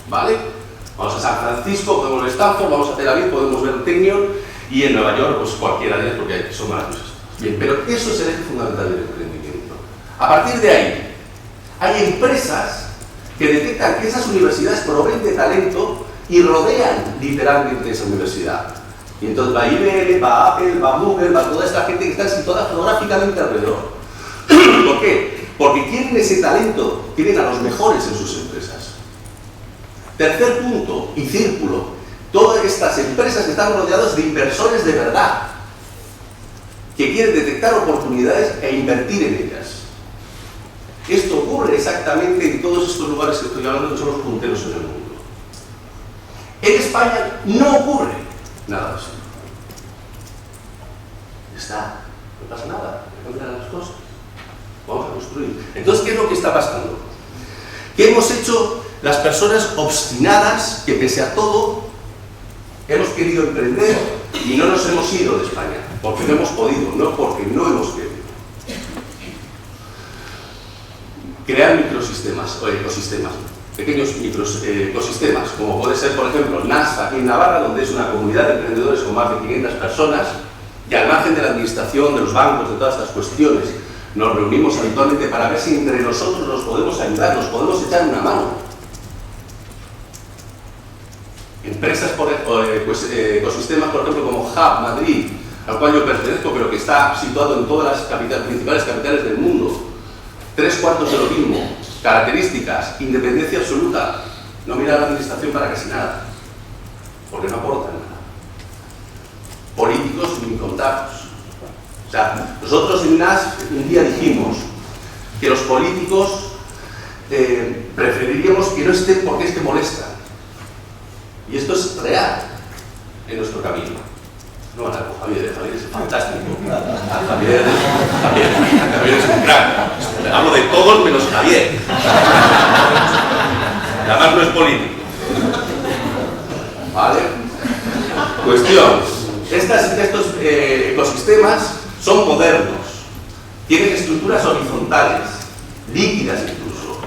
¿Vale? Vamos a San Francisco, podemos ver Stanford, vamos a Tel Aviv, podemos ver Technion, y en Nueva York, pues cualquiera de ellas, porque son maravillosas. Bien, pero eso es el eje fundamental del emprendimiento. A partir de ahí, hay empresas que detectan que esas universidades proveen de talento y rodean literalmente esa universidad. Y entonces va IBM, va Apple, va Google, va toda esta gente que está situada geográficamente alrededor. ¿Por qué? Porque quieren ese talento, quieren a los mejores en sus empresas. Tercer punto y círculo, todas estas empresas están rodeadas de inversores de verdad, que quieren detectar oportunidades e invertir en ellas. Esto ocurre exactamente en todos estos lugares que estoy hablando, que son los punteros en el mundo. En España no ocurre nada de eso. Ya está, no pasa nada, cambian las cosas. Vamos a construir. Entonces, ¿qué es lo que está pasando? ¿Qué hemos hecho las personas obstinadas que, pese a todo, hemos querido emprender y no nos hemos ido de España? Porque no hemos podido, no porque no hemos querido. Crear microsistemas o ecosistemas, pequeños ecosistemas, como puede ser, por ejemplo, NAS aquí en Navarra, donde es una comunidad de emprendedores con más de 500 personas, y al margen de la administración, de los bancos, de todas estas cuestiones, nos reunimos habitualmente para ver si entre nosotros nos podemos ayudar, nos podemos echar una mano. Empresas, ecosistemas, por ejemplo, como Hub Madrid, al cual yo pertenezco, pero que está situado en todas las principales capitales del mundo. 3/4 de lo mismo, características, independencia absoluta, no mirar a la administración para casi nada, porque no aportan nada. Políticos ni contactos. O sea, nosotros en NAS un día dijimos que los políticos preferiríamos que no estén porque es que molestan. Y esto es real en nuestro camino. No, Javier es fantástico. Javier es un crack. Hablo de todos menos Javier. Además no es político. ¿Vale? Cuestión. Estos ecosistemas son modernos. Tienen estructuras horizontales, líquidas incluso.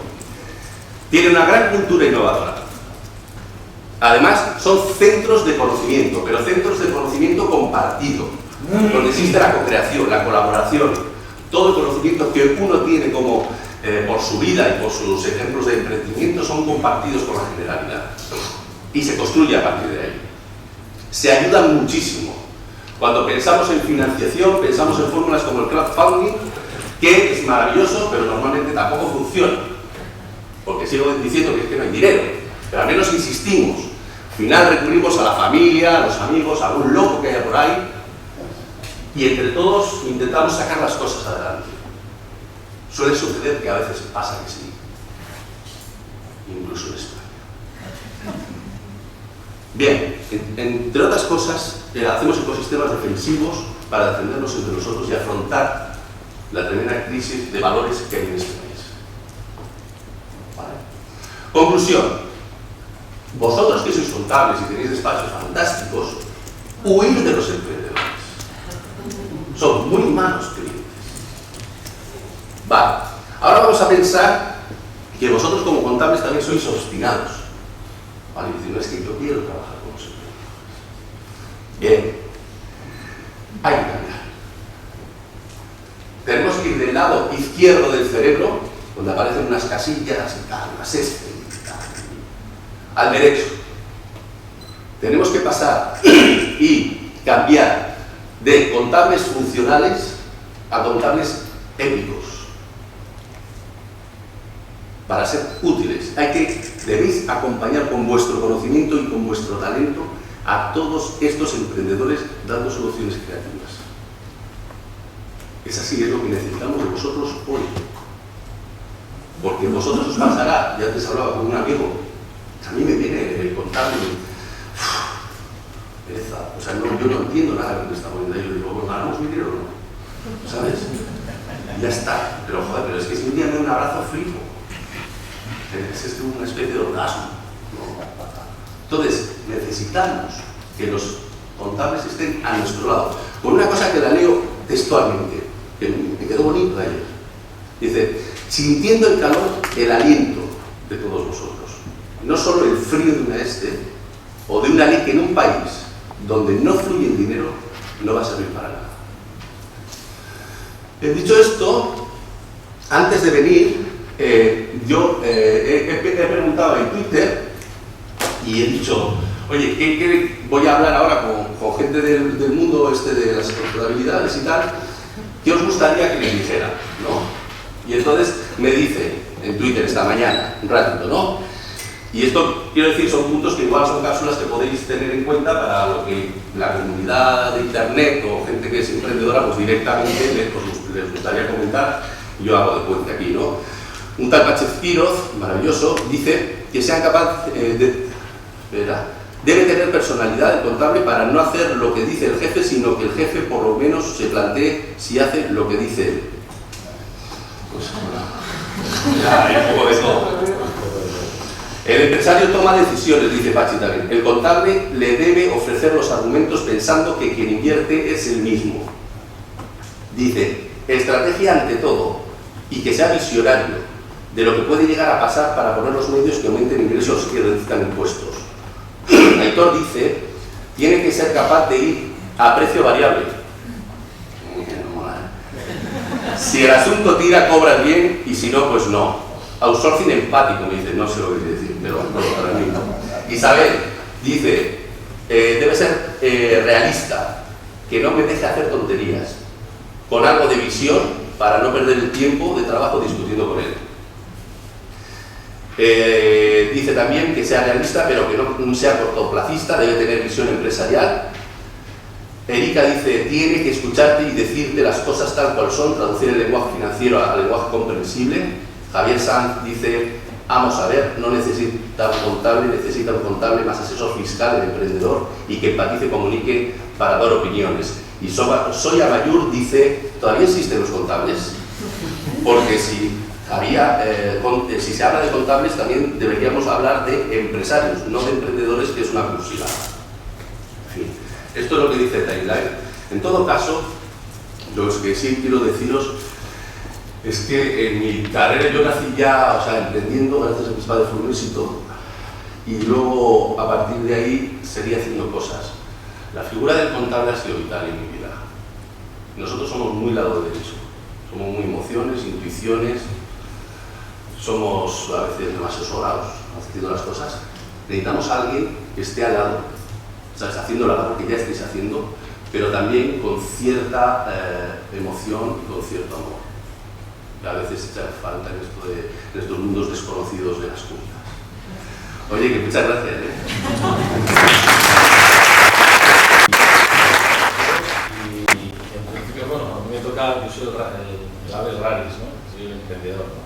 Tienen una gran cultura innovadora. Además, son centros de conocimiento, pero centros de conocimiento compartido, donde existe la co-creación, la colaboración, todo el conocimiento que uno tiene como por su vida y por sus ejemplos de emprendimiento son compartidos por la generalidad y se construye a partir de ahí. Se ayudan muchísimo. Cuando pensamos en financiación, pensamos en fórmulas como el crowdfunding, que es maravilloso, pero normalmente tampoco funciona, porque sigo diciendo que es que no hay dinero, pero al menos insistimos. Al final recurrimos a la familia, a los amigos, a algún loco que haya por ahí, y entre todos intentamos sacar las cosas adelante. Suele suceder que a veces pasa que sí, incluso en España. Bien, entre otras cosas, hacemos ecosistemas defensivos para defendernos entre nosotros y afrontar la tremenda crisis de valores que hay en este país. ¿Vale? Conclusión. Vosotros que sois contables y tenéis despachos fantásticos, huid de los emprendedores. Son muy malos clientes. Vale, ahora vamos a pensar que vosotros como contables también sois obstinados. Vale, y dicen, no, es que yo quiero trabajar con los emprendedores. Bien, hay que cambiar. Tenemos que ir del lado izquierdo del cerebro, donde aparecen unas casillas y tal, unas al derecho. Tenemos que pasar y cambiar de contables funcionales a contables épicos para ser útiles. Debéis acompañar con vuestro conocimiento y con vuestro talento a todos estos emprendedores dando soluciones creativas. Es así, es lo que necesitamos de vosotros hoy. Porque vosotros os pasará, ya antes hablaba con un amigo, a mí me viene el contable, pereza, o sea, yo no entiendo nada de lo que está poniendo ahí, yo digo, bueno, ganamos dinero o no, ¿sabes? Y ya está, pero joder, pero es que si un día me da un abrazo frío, es una especie de orgasmo, ¿no? Entonces, necesitamos que los contables estén a nuestro lado, con una cosa que la leo textualmente, que me quedó bonito de ayer, dice, sintiendo el calor, el aliento de todos vosotros. No solo el frío de una o de una ley que en un país donde no fluye el dinero no va a servir para nada. Dicho esto, antes de venir, yo he preguntado en Twitter y he dicho, oye, ¿qué voy a hablar ahora con gente del mundo de las contabilidades y tal? ¿Qué os gustaría que les dijera? ¿No? Y entonces me dice en Twitter esta mañana, un ratito, ¿no? Y esto, quiero decir, son puntos que igual son cápsulas que podéis tener en cuenta para lo que la comunidad de Internet o gente que es emprendedora, pues directamente les gustaría comentar. Yo hago de puente aquí, ¿no? Un tal Pachezquiroz, maravilloso, dice que sean capaces debe tener personalidad de contable para no hacer lo que dice el jefe, sino que el jefe por lo menos se plantee si hace lo que dice él. Pues bueno, ya hay un poco de todo. El empresario toma decisiones, dice Pachi también. El contable le debe ofrecer los argumentos pensando que quien invierte es el mismo. Dice, estrategia ante todo y que sea visionario de lo que puede llegar a pasar para poner los medios que aumenten ingresos y reduzcan impuestos. Aitor dice, tiene que ser capaz de ir a precio variable. Si el asunto tira, cobras bien y si no, pues no. Outsourcing empático, me dice, no sé lo que quiere decir, pero para mí no. Isabel dice, debe ser realista, que no me deje hacer tonterías, con algo de visión para no perder el tiempo de trabajo discutiendo con él. Dice también que sea realista, pero que no sea cortoplacista, debe tener visión empresarial. Erika dice, tiene que escucharte y decirte las cosas tal cual son, traducir el lenguaje financiero al lenguaje comprensible. Javier Sanz dice, vamos a ver, no necesita un contable, necesita un contable más asesor fiscal, el emprendedor, y que empatice, comunique para dar opiniones. Y Soya Mayur dice, ¿todavía existen los contables? Porque si se habla de contables, también deberíamos hablar de empresarios, no de emprendedores, que es una curiosidad. En fin, esto es lo que dice Timeline. En todo caso, lo que sí quiero deciros es que en mi carrera yo nací ya, emprendiendo gracias a mis padres formales y todo. Y luego, a partir de ahí, seguí haciendo cosas. La figura del contable ha sido vital en mi vida. Nosotros somos muy lado derecho. Somos muy emociones, intuiciones. Somos a veces demasiado sobrados haciendo las cosas. Necesitamos a alguien que esté al lado, ¿sabes? Haciendo la labor que ya estéis haciendo, pero también con cierta emoción y con cierto amor. Que a veces echa falta en estos mundos desconocidos de las cuentas. Oye, que muchas gracias, Y en principio, bueno, a mí me toca, yo soy el aves raris, ¿no? Soy el emprendedor, ¿no?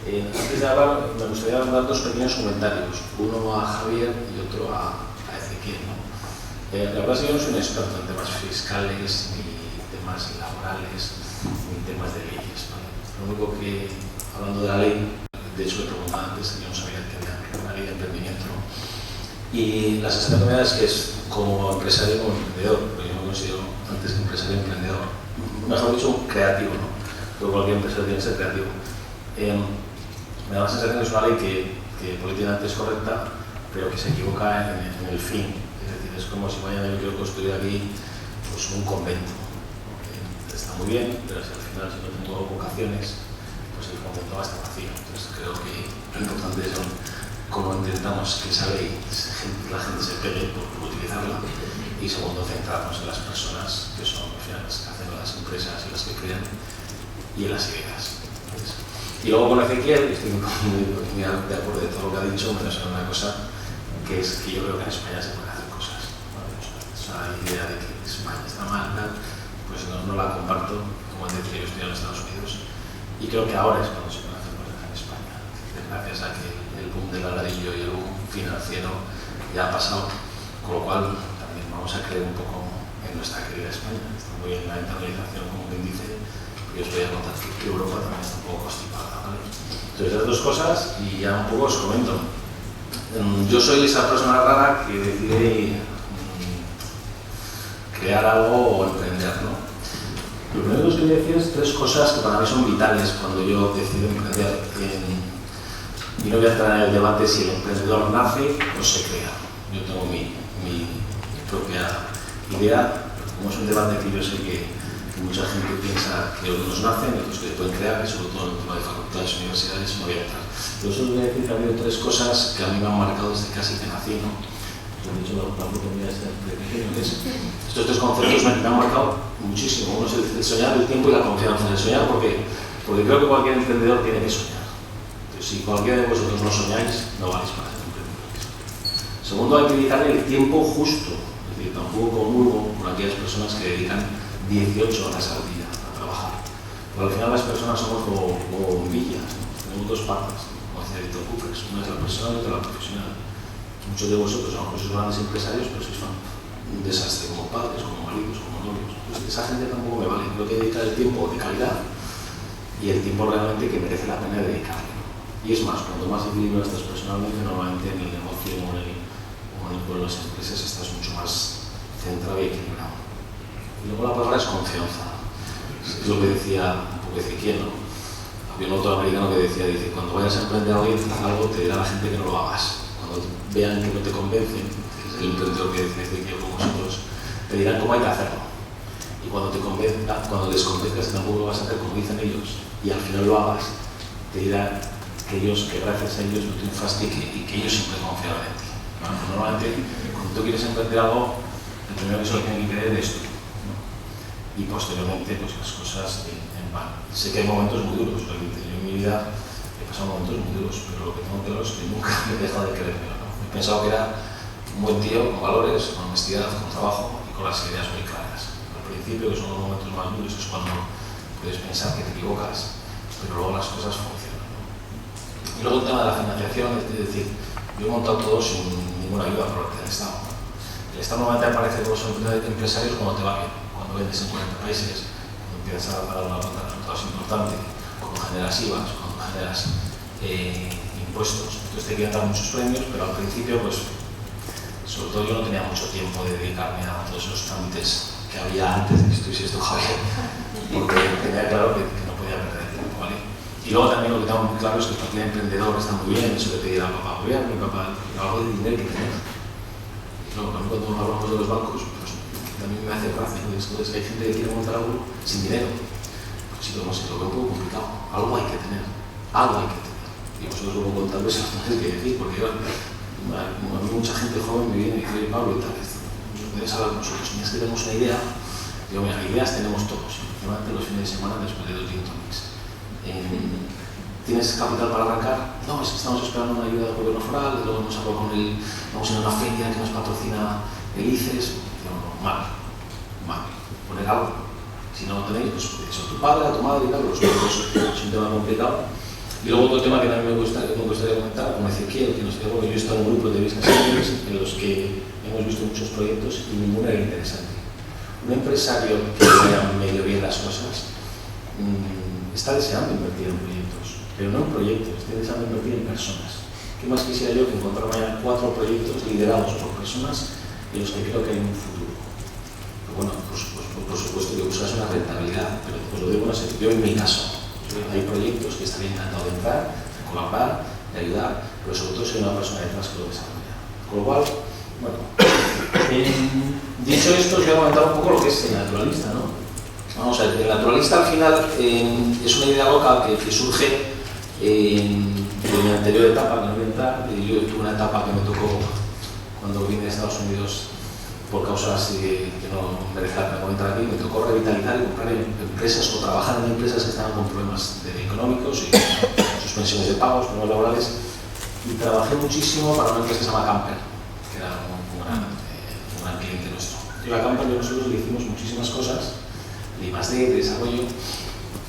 Antes de hablar, me gustaría dar dos pequeños comentarios, uno a Javier y otro a Ezequiel, ¿no? La verdad es que yo no soy un experto en temas fiscales, ni temas laborales, ni temas de leyes, ¿vale? Lo único que, hablando de la ley, de hecho le preguntaba antes, que yo no sabía que había una ley de emprendimiento, ¿no? Y la sensación que me da es que es como empresario, como emprendedor, porque yo me considero antes que empresario emprendedor, mejor dicho, creativo, ¿no? Pero cualquier empresario tiene que ser creativo. Me da la sensación que es una ley que políticamente es correcta, pero que se equivoca en el fin. Es decir, es como si mañana yo quiero construir aquí pues, un convento. Está muy bien, pero si al final si no tengo vocaciones, pues el convento va a estar vacío. Entonces creo que lo importante es cómo intentamos que esa ley la gente se pegue por utilizarla, y segundo, centrarnos en las personas que son al final las que hacen las empresas y las que crean, y en las ideas. Y luego con Ezequiel, estoy muy de acuerdo de todo lo que ha dicho, menos en una cosa, que es que yo creo que en España se pueden hacer cosas. ¿Vale? Esa idea de que España está mal, pues no la comparto, como antes que yo estoy en Estados Unidos, y creo que ahora es cuando se pueden hacer cosas en España, gracias a que el boom del ladrillo y el boom financiero ya ha pasado, con lo cual también vamos a creer un poco en nuestra querida España. Está muy bien la internalización, como quien dice. Yo os voy a contar que Europa también está un poco constipada, ¿vale? Entonces, las dos cosas, y ya un poco os comento. Yo soy esa persona rara que decide crear algo o emprender, ¿no? Lo primero que os quería decir es tres cosas que para mí son vitales cuando yo decido emprender. Y no voy a entrar en el debate si el emprendedor nace o se crea. Yo tengo mi propia idea, como es un debate que yo sé que que mucha gente piensa que unos nacen y otros que pueden crear, y sobre todo en el tema de facultades y universidades no voy a entrar. Pero solo voy a decir que ha habido tres cosas que a mí me han marcado desde casi que nací, ¿no? De hecho, la oportunidad de pequeño, que es estos tres conceptos me han marcado muchísimo. Uno es el soñar, el tiempo y la confianza. El soñar, porque creo que cualquier emprendedor tiene que soñar. Entonces, si cualquiera de vosotros no soñáis, no valéis para ser emprendedores. Segundo, hay que dedicarle el tiempo justo. Es decir, tampoco comulgo con aquellas personas que dedican 18 horas al día a trabajar. Pero al final las personas somos como bombillas, ¿no? Tenemos dos patas, como decía Víctor Kufers, una es la personal y otra la profesional. Muchos de vosotros, a lo mejor sois grandes empresarios, pero sois un desastre como padres, como maridos, como novios. Pues esa gente tampoco me vale. Creo que dedicar el tiempo de calidad y el tiempo realmente que merece la pena dedicarle. Y es más, cuanto más equilibrio estás personalmente, normalmente en el negocio o en las empresas estás mucho más centrado y equilibrado. Y luego la palabra es confianza. Es lo que decía un poco Ezequiel, ¿no? Había un autor americano que decía, cuando vayas a emprender algo, te dirá la gente que no lo hagas. Cuando vean que no te convencen, que es el emprendedor que decía Ezequiel con vosotros, te dirán cómo hay que hacerlo. Y cuando te convenzas, cuando les convenzcas que tampoco lo vas a hacer como dicen ellos, y al final lo hagas, te dirán que gracias a ellos no triunfaste y que ellos siempre confiaron en ti. Bueno, normalmente, cuando tú quieres emprender algo, el primero que solo tiene que creer es tú, ¿no? Y posteriormente, pues las cosas en van. Sé que hay momentos muy duros, yo en mi vida he pasado momentos muy duros, pero lo que tengo claro es que nunca me he dejado de creérmelo, ¿no? He pensado que era un buen tío, con valores, con honestidad, con trabajo y con las ideas muy claras. Al principio, que son los momentos más duros, es cuando puedes pensar que te equivocas, pero luego las cosas funcionan, ¿no? Y luego el tema de la financiación, es decir, yo he montado todo sin ninguna ayuda por parte del Estado. El Estado normalmente aparece con los empresarios cuando te va bien, cuando vendes en 40 países, cuando empiezas a pagar una cuenta de resultados importante, cuando generas IVAs, cuando generas impuestos. Entonces te quieren dar muchos premios, pero al principio, pues, sobre todo yo no tenía mucho tiempo de dedicarme a todos esos trámites que había antes de que estuviese esto, porque tenía claro que no podía perder tiempo, ¿vale? Y luego también lo que tengo muy claro es que el papel emprendedor está muy bien, eso de pedir al papá gobierno, mi papá, algo de dinero que tener. Y luego también cuando hablamos de los bancos, pues también me hace gracia, ¿no? Entonces hay gente que quiere montar algo sin dinero. Pues sí, no sé, lo veo un poco complicado. Algo hay que tener, algo hay que tener. Y vosotros luego contando esas cosas que decir, porque yo, a mí mucha gente joven me viene y dice, Pablo, y tal vez, nos podéis hablar nosotros, ni es que tenemos una idea. Digo, mira, ideas tenemos todos, normalmente los fines de semana después de 2 gin tonics. ¿Tienes capital para arrancar? No, es que estamos esperando una ayuda del gobierno foral, luego hemos hablado con vamos a ir a una feria que nos patrocina el ICES. Digo, no, mal, poner algo. Si no lo tenéis, pues eso, a tu padre, a tu madre y tal, los otros es un tema complicado. Y luego otro tema que también me gustaría comentar, como Ezequiel, que nos dijo que yo he estado en un grupo de business angels en los que hemos visto muchos proyectos y ninguno era interesante. Un empresario que vea medio bien las cosas está deseando invertir en proyectos, pero no en proyectos, está deseando invertir en personas. ¿Qué más quisiera yo que encontrar mañana 4 proyectos liderados por personas en los que creo que hay un futuro? Pero bueno, por supuesto que buscas una rentabilidad, pero os lo digo, no sé, yo en mi caso, hay proyectos que estaría encantado de entrar, de colaborar, de ayudar, pero sobre todo soy una persona detrás que lo desarrolla. Con lo cual, bueno, dicho esto, os voy a comentar un poco lo que es el naturalista, ¿no? Vamos a ver, el naturalista al final es una idea loca que surge de mi anterior etapa, que no voy a entrar. Yo tuve una etapa que me tocó cuando vine de Estados Unidos por causas que no merece la pena entrar aquí. Me tocó revitalizar y comprar empresas o trabajar en empresas que estaban con problemas económicos y suspensiones de pagos, problemas laborales. Y trabajé muchísimo para una empresa que se llama Camper, que era un gran cliente nuestro. Y a Camper nosotros le hicimos muchísimas cosas, de I+D, de desarrollo,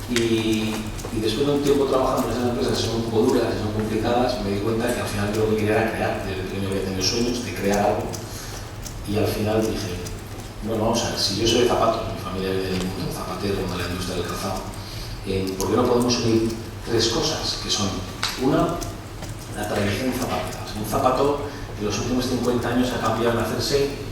y después de un tiempo trabajando en esas empresas que son un poco duras, que son complicadas, me di cuenta que al final yo lo que quería era crear. Desde pequeño había tenido sueños de crear algo, y al final dije, bueno, vamos a ver, si yo soy de zapatos, mi familia viene del mundo zapatero, de la industria del calzado, ¿por qué no podemos unir 3 cosas? Que son, una, la tradición zapatera. Un zapato en los últimos 50 años ha cambiado en hacerse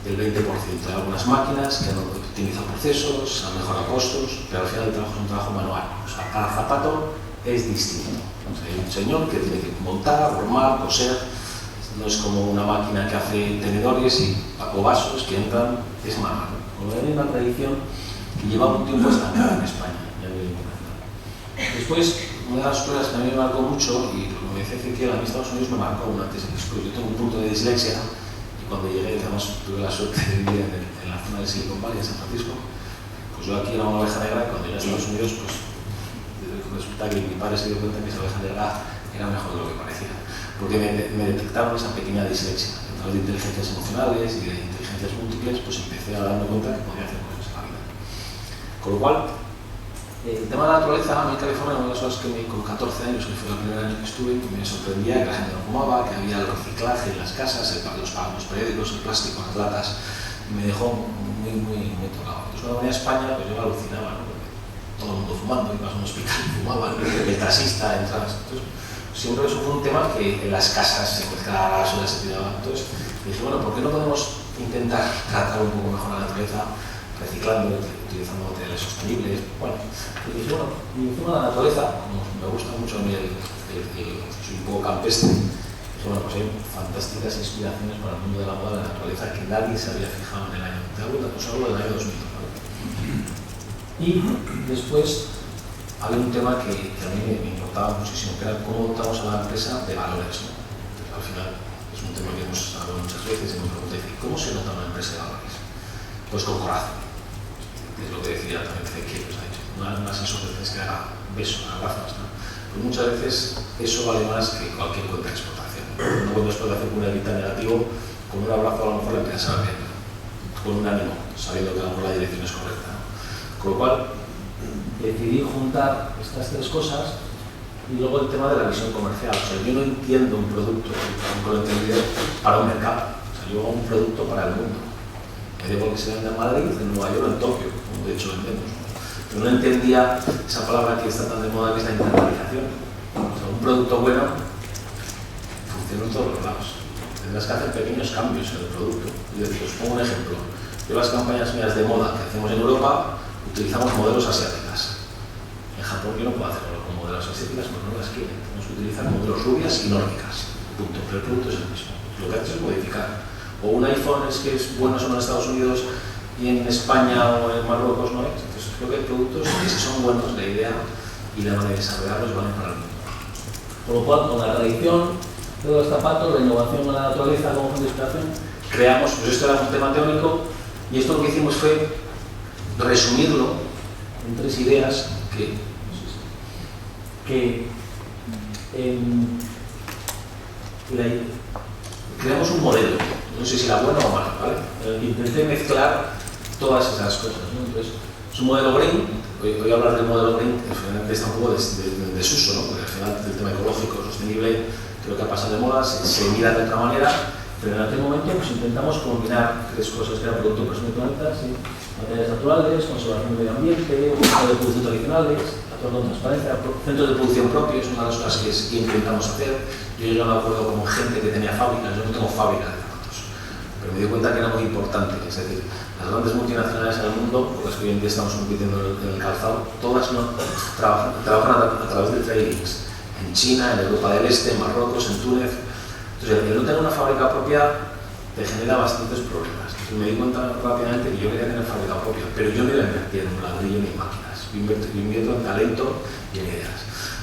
del 20%. Hay algunas máquinas que han optimizado procesos, han mejorado costos, pero al final el trabajo es un trabajo manual. O sea, cada zapato es distinto. O sea, hay un señor que tiene que montar, formar, coser. No es como una máquina que hace tenedores o vasos que entran, es manual. Como hay una tradición, que lleva un tiempo estancada en España y a nivel internacional. Después, una de las cosas que a mí me marcó mucho, y como decía Ezequiel, a mí Estados Unidos me marcó un antes y después. Yo tengo un punto de dislexia y cuando llegué, además tuve la suerte de vivir en la zona de Silicon Valley, en San Francisco, pues yo aquí era una oveja negra y cuando llegué a Estados Unidos, pues resulta que mi padre se dio cuenta que esa oveja negra era mejor de lo que parecía, porque me detectaron esa pequeña dislexia. A través de inteligencias emocionales y de inteligencias múltiples, pues empecé a darme cuenta que podía hacer cosas en la vida. Con lo cual, el tema de la naturaleza, a mí en California, una de las cosas que con 14 años, que fue el primer año que estuve, me sorprendía que la gente no fumaba, que había el reciclaje en las casas, los periódicos, el plástico, las latas, me dejó muy tocado. Entonces cuando venía a España, pues yo alucinaba, ¿no? Todo el mundo fumando, ibas a un hospital y fumaban, el taxista, entrabas. Entonces, siempre eso fue un tema que en las casas se mezclaba la basura, se tiraba. Entonces dije, bueno, ¿por qué no podemos intentar tratar un poco mejor la naturaleza, reciclando, utilizando materiales sostenibles? Bueno, y dije, bueno, y encima de la naturaleza, como me gusta mucho a mí soy un poco campestre, dije, bueno, pues hay fantásticas inspiraciones para el mundo de la moda de la naturaleza que nadie se había fijado en el año. Te hablo del año 2000. Y después había un tema que a mí me importaba muchísimo, que era cómo dotamos a la empresa de valores, ¿no? Al final es un tema que hemos hablado muchas veces y me pregunté, ¿cómo se nota una empresa de valores? Pues con corazón, que es lo que decía también Ezequiel, que os ha dicho. Unas asociaciones que haga besos, abrazos, ¿no? Pues muchas veces eso vale más que cualquier cuenta de explotación. Una cuenta de explotación con un evita negativo, con un abrazo a lo mejor la empresa se va bien, con un ánimo, sabiendo que a lo mejor la dirección es correcta, ¿no? Con lo cual, decidí juntar estas tres cosas y luego el tema de la visión comercial. O sea, yo no entiendo un producto, tampoco lo he entendido, para un mercado. O sea, yo hago un producto para el mundo. Me da igual que se venda en Madrid, en Nueva York o en Tokio, como de hecho vendemos. Pero no entendía esa palabra que está tan de moda, que es la internalización. O sea, un producto bueno funciona en todos los lados. Tendrás que hacer pequeños cambios en el producto. Y os pongo un ejemplo. Yo las campañas mías de moda que hacemos en Europa, utilizamos modelos asiáticas. En Japón yo no puedo hacerlo con modelos asiáticas porque no las quieren. Tenemos que utilizar modelos rubias y nórdicas. Punto. Pero el producto es el mismo. Lo que haces es modificar. O un iPhone es que es bueno solo en Estados Unidos y en España o en Marruecos no es. Entonces creo que hay productos que si son buenos, la idea y la manera de desarrollarlos van para el mundo. Por lo cual, con la tradición de los zapatos, la innovación en la naturaleza como fuente de inspiración, creamos, pues esto era un tema teórico y esto lo que hicimos fue resumirlo en tres ideas creamos un modelo, no sé si era bueno o malo, ¿vale? Intenté mezclar todas esas cosas, ¿no? Entonces, es un modelo green, voy a hablar del modelo green, que finalmente está un poco de desuso, ¿no? Porque al final el tema ecológico, sostenible, creo que ha pasado de moda, se mira de otra manera, pero en aquel momento pues intentamos combinar tres cosas que eran producto, persona y planeta, ¿sí? Materiales naturales, conservación del medio ambiente, uso de producción tradicionales, actuar con transparencia, centros de producción propios, una de las cosas que intentamos hacer. Yo llegué a un acuerdo con gente que tenía fábricas, yo no tengo fábrica de zapatos, pero me di cuenta que era muy importante, es decir, las grandes multinacionales en el mundo, porque es que hoy en día estamos compitiendo en el calzado, todas no trabajan a través de tradings, en China, en Europa del Este, en Marruecos, en Túnez. Entonces, el no tener una fábrica propia te genera bastantes problemas. Entonces, me di cuenta rápidamente que yo quería tener fábrica propia, pero yo no iba a invertir en un ladrillo ni en máquinas. Yo invierto en talento y en ideas.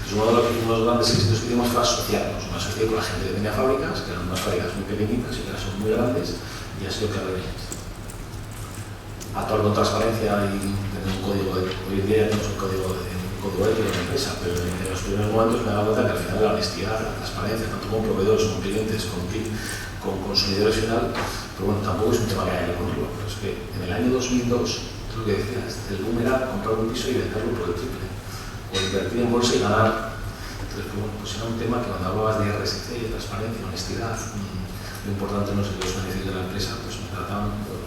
Entonces, uno de los grandes éxitos que tuvimos fue asociarnos. Me asocié con la gente que tenía fábricas, que eran unas fábricas muy pequeñitas y que ahora son muy grandes, y ha sido que actuar con transparencia y tener un código hoy en día ya tenemos un código ético de la empresa, pero en los primeros momentos me he dado cuenta que al final la honestidad, la transparencia, tanto con proveedores, con clientes, con consumidores final, pero bueno, tampoco es un tema que haya que ponerlo, pero es que en el año 2002, lo que decías, el boom era comprar un piso y venderlo por el triple, o invertir en bolsa y ganar. Entonces, bueno, pues era un tema que cuando hablabas de RSC, transparencia, honestidad, lo importante no es los beneficios de la empresa, pues me trataban todo.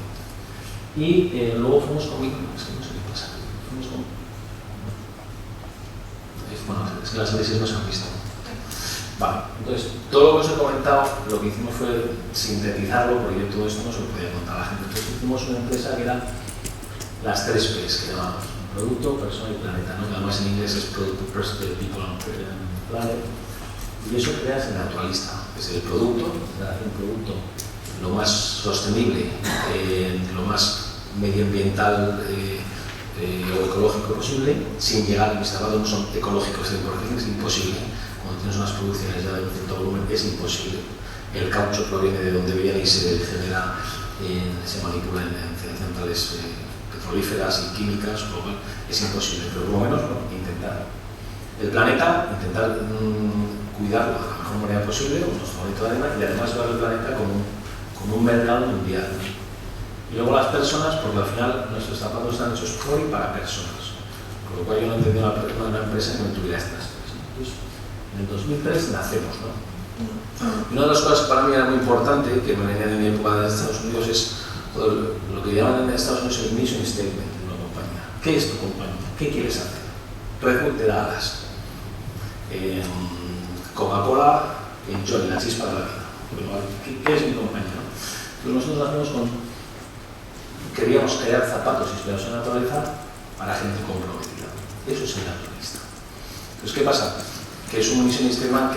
Y luego fuimos con es que no sé qué pasa, fuimos con... Bueno, es que las crisis no se han visto. Vale, entonces, todo lo que os he comentado, lo que hicimos fue sintetizarlo, porque todo esto no se lo podía contar a la gente. Entonces, hicimos una empresa que eran las tres P's que llamamos: producto, persona y planeta, ¿no? Además en inglés es Product, People and Planet. Y eso creas el naturalista, es el producto, hacer un producto lo más sostenible, lo más medioambiental lo ecológico posible, sin llegar, mis zapatos no son ecológicos, es imposible. Cuando tienes unas producciones ya de un cierto volumen, es imposible. El caucho proviene de donde viene y se genera, se manipula en centrales petrolíferas y químicas, por lo cual es imposible, pero por lo menos intentar. El planeta, intentar cuidarlo de la mejor manera posible, con nuestro granito de arena, y además ver el planeta como un mercado mundial. Y luego las personas, porque al final nuestros zapatos están hechos por y para personas. Con lo cual yo no entendí una empresa que no tuviera estas tres. Entonces, en el 2003 nacemos, ¿no? Y una de las cosas que para mí era muy importante, que me venía de mi época de Estados Unidos, es lo que llaman en Estados Unidos el mission statement de una compañía. ¿Qué es tu compañía? ¿Qué quieres hacer? Red Bull te da alas. Coca-Cola, Enjoy, la chispa de la vida. ¿Qué es mi compañía? Pues nosotros hacemos queríamos crear zapatos inspirados en la naturaleza para gente comprometida. Eso es el naturalista. Entonces, ¿qué pasa? Que es un mission statement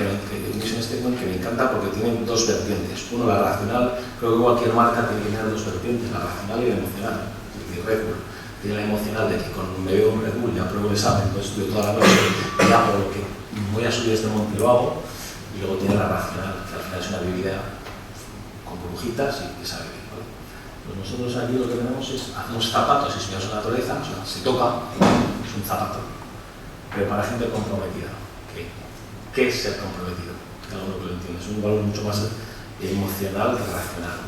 que me encanta porque tiene dos vertientes. Uno, la racional. Creo que cualquier marca tiene que tener dos vertientes, la racional y la emocional. Es decir, Red Bull tiene la emocional de que cuando me veo un Red Bull ya pruebo el examen, entonces estudio toda la noche y hago lo que voy a subir este monte y lo hago. Y luego tiene la racional, que al final es una bebida con burbujitas y que sabe bien, ¿vale? Pues nosotros aquí lo que tenemos es, hacemos zapatos inspirados en la naturaleza, o sea, se toca, es un zapato, pero para gente comprometida. ¿Qué es ser comprometido? Cada uno que lo entiende, es un valor mucho más emocional que racional.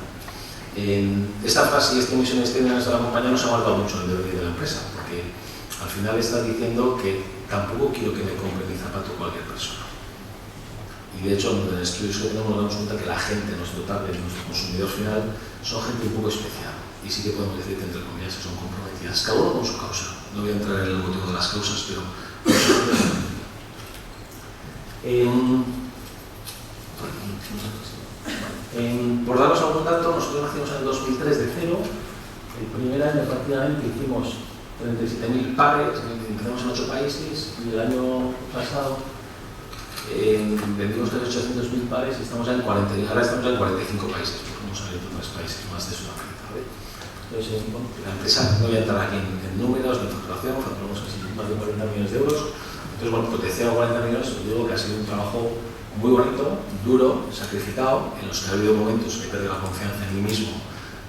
Esta frase y este mission statement de la compañía nos ha marcado mucho en el DVD de la empresa, porque al final estás diciendo que tampoco quiero que me compre mi zapato cualquier persona. Y de hecho, en el estudio que tenemos nos damos cuenta que la gente, nuestro target, nuestro consumidor final, son gente un poco especial. Y sí que podemos decir que entre comillas son comprometidas, cada uno con su causa. No voy a entrar en el motivo de las causas, pero por daros algún dato, nosotros nacimos en el 2003 de cero. El primer año prácticamente hicimos 37.000 pares, empezamos en 8 países y el año pasado vendimos casi 800.000 pares y estamos en 40, ahora estamos en 45 países, porque hemos abierto 3 países más de Sudamérica, ¿vale? Entonces, bueno, la empresa, no voy a entrar aquí en números, en facturación, facturamos casi más de 40 millones de euros. Entonces, bueno, potenciar 40 millones, os digo que ha sido un trabajo muy bonito, duro, sacrificado, en los que ha habido momentos que he perdido la confianza en mí mismo,